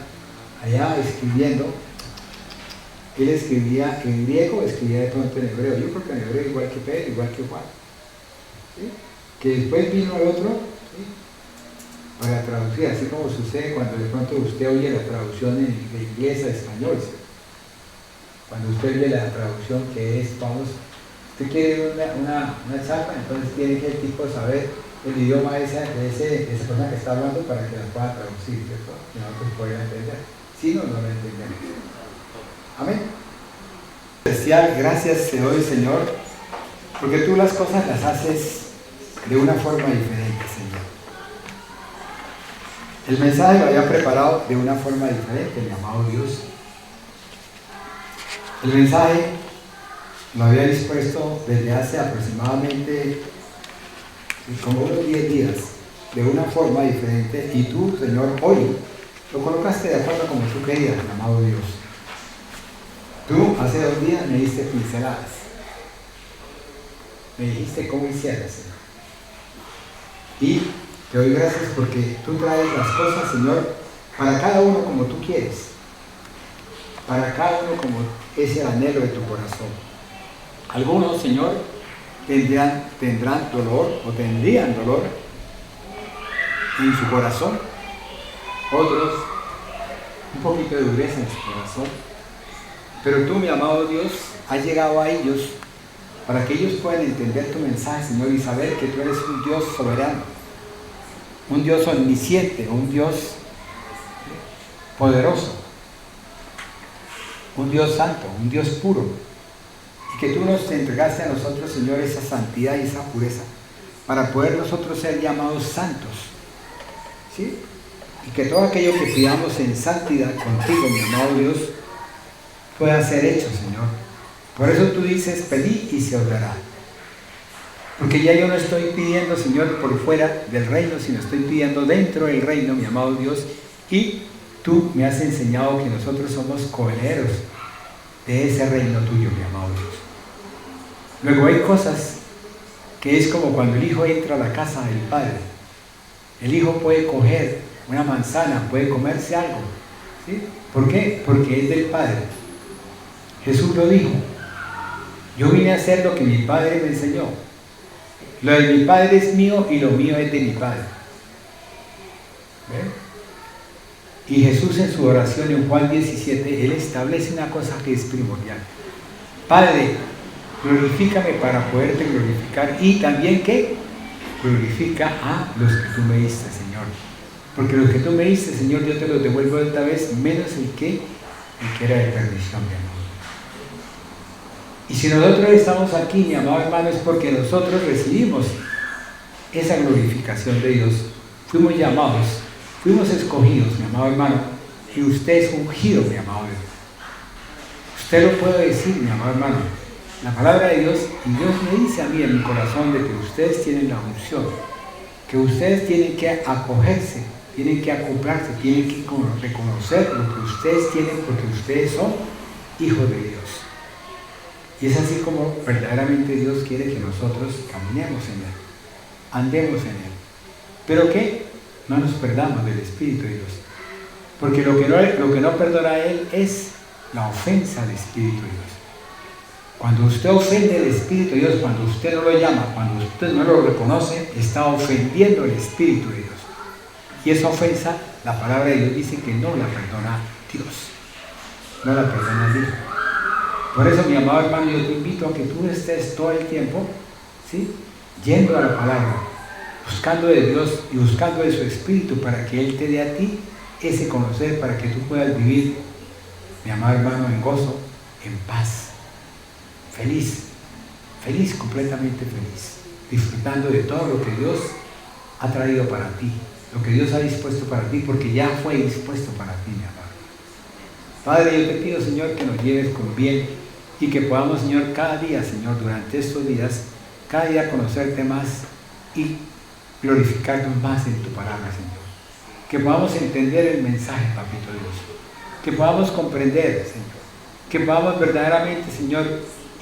allá escribiendo? Él escribía en griego o escribía de pronto en hebreo. Yo creo que en hebreo igual que Pedro, igual que Juan. ¿Sí? Que después vino el otro, ¿sí?, para traducir, así como sucede cuando de pronto usted oye la traducción de inglés a español. ¿Sí? Cuando usted oye la traducción que es, vamos, usted quiere una chapa, entonces tiene que el tipo saber el idioma de esa persona que está hablando para que la pueda traducir, ¿cierto? Que nosotros podamos entender. Si no, no lo entendemos. Amén. Especial, gracias te doy, Señor, porque tú las cosas las haces de una forma diferente, Señor. El mensaje lo había preparado de una forma diferente, mi amado Dios. El mensaje lo había dispuesto desde hace aproximadamente como unos 10 días, de una forma diferente, y tú, Señor, hoy lo colocaste de acuerdo como tú querías, mi amado Dios. Tú hace 2 días me diste pinceladas, me dijiste cómo hicieras, Señor, y te doy gracias porque tú traes las cosas, Señor, para cada uno como tú quieres, para cada uno como es el anhelo de tu corazón. Algunos, Señor, tendrán dolor o tendrían dolor en su corazón, otros un poquito de dureza en su corazón, pero tú, mi amado Dios, has llegado a ellos para que ellos puedan entender tu mensaje, Señor, y saber que tú eres un Dios soberano, un Dios omnisciente, un Dios poderoso, un Dios santo, un Dios puro, y que tú nos entregaste a nosotros, Señor, esa santidad y esa pureza para poder nosotros ser llamados santos, ¿sí? Y que todo aquello que pidamos en santidad contigo, mi amado Dios, pueda ser hecho, Señor. Por eso tú dices, pedid y se os dará. Porque ya yo no estoy pidiendo, Señor, por fuera del reino, sino estoy pidiendo dentro del reino, mi amado Dios, y tú me has enseñado que nosotros somos coherederos de ese reino tuyo, mi amado Dios. Luego hay cosas que es como cuando el hijo entra a la casa del padre. El hijo puede coger una manzana, puede comerse algo, ¿sí? ¿Por qué? Porque es del Padre. Jesús lo dijo. Yo vine a hacer lo que mi Padre me enseñó. Lo de mi Padre es mío y lo mío es de mi Padre. ¿Ve? Y Jesús en su oración en Juan 17, Él establece una cosa que es primordial. Padre, glorifícame para poderte glorificar y también que glorifica a los que tú me diste, Señor. Porque los que tú me diste, Señor, yo te los devuelvo esta vez, menos el que era de perdición, mi amor. Y si nosotros estamos aquí, mi amado hermano, es porque nosotros recibimos esa glorificación de Dios. Fuimos llamados, fuimos escogidos, mi amado hermano, y usted es ungido, mi amado hermano. Usted lo puede decir, mi amado hermano. La palabra de Dios, y Dios me dice a mí en mi corazón de que ustedes tienen la unción, que ustedes tienen que acogerse, tienen que acoplarse, tienen que reconocer lo que ustedes tienen porque ustedes son hijos de Dios. Y es así como verdaderamente Dios quiere que nosotros caminemos en Él, andemos en Él. Pero que no nos perdamos del Espíritu de Dios. Porque lo que no perdona a Él es la ofensa al Espíritu de Dios. Cuando usted ofende al Espíritu de Dios, cuando usted no lo llama, cuando usted no lo reconoce, está ofendiendo al Espíritu de Dios. Y esa ofensa, la palabra de Dios dice que no la perdona Dios, no la perdona Dios. Por eso, mi amado hermano, yo te invito a que tú estés todo el tiempo, ¿sí?, yendo a la palabra, buscando de Dios y buscando de su Espíritu para que Él te dé a ti ese conocer, para que tú puedas vivir, mi amado hermano, en gozo, en paz, feliz, feliz, completamente feliz, disfrutando de todo lo que Dios ha traído para ti, lo que Dios ha dispuesto para ti, porque ya fue dispuesto para ti, mi amado. Padre, yo te pido, Señor, que nos lleves con bien y que podamos, Señor, cada día, Señor, durante estos días, cada día conocerte más y glorificarnos más en tu palabra, Señor. Que podamos entender el mensaje, Papito Dios. Que podamos comprender, Señor. Que podamos verdaderamente, Señor,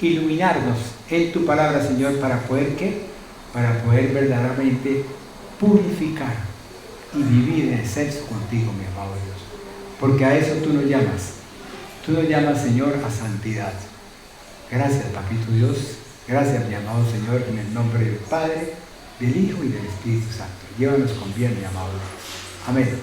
iluminarnos en tu palabra, Señor, para poder, ¿qué? Para poder verdaderamente purificar y vivir en exceso contigo, mi amado Dios. Porque a eso tú nos llamas. Tú nos llamas, Señor, a santidad. Gracias, Papito Dios. Gracias, mi amado Señor, en el nombre del Padre, del Hijo y del Espíritu Santo. Llévanos con bien, mi amado Dios. Amén.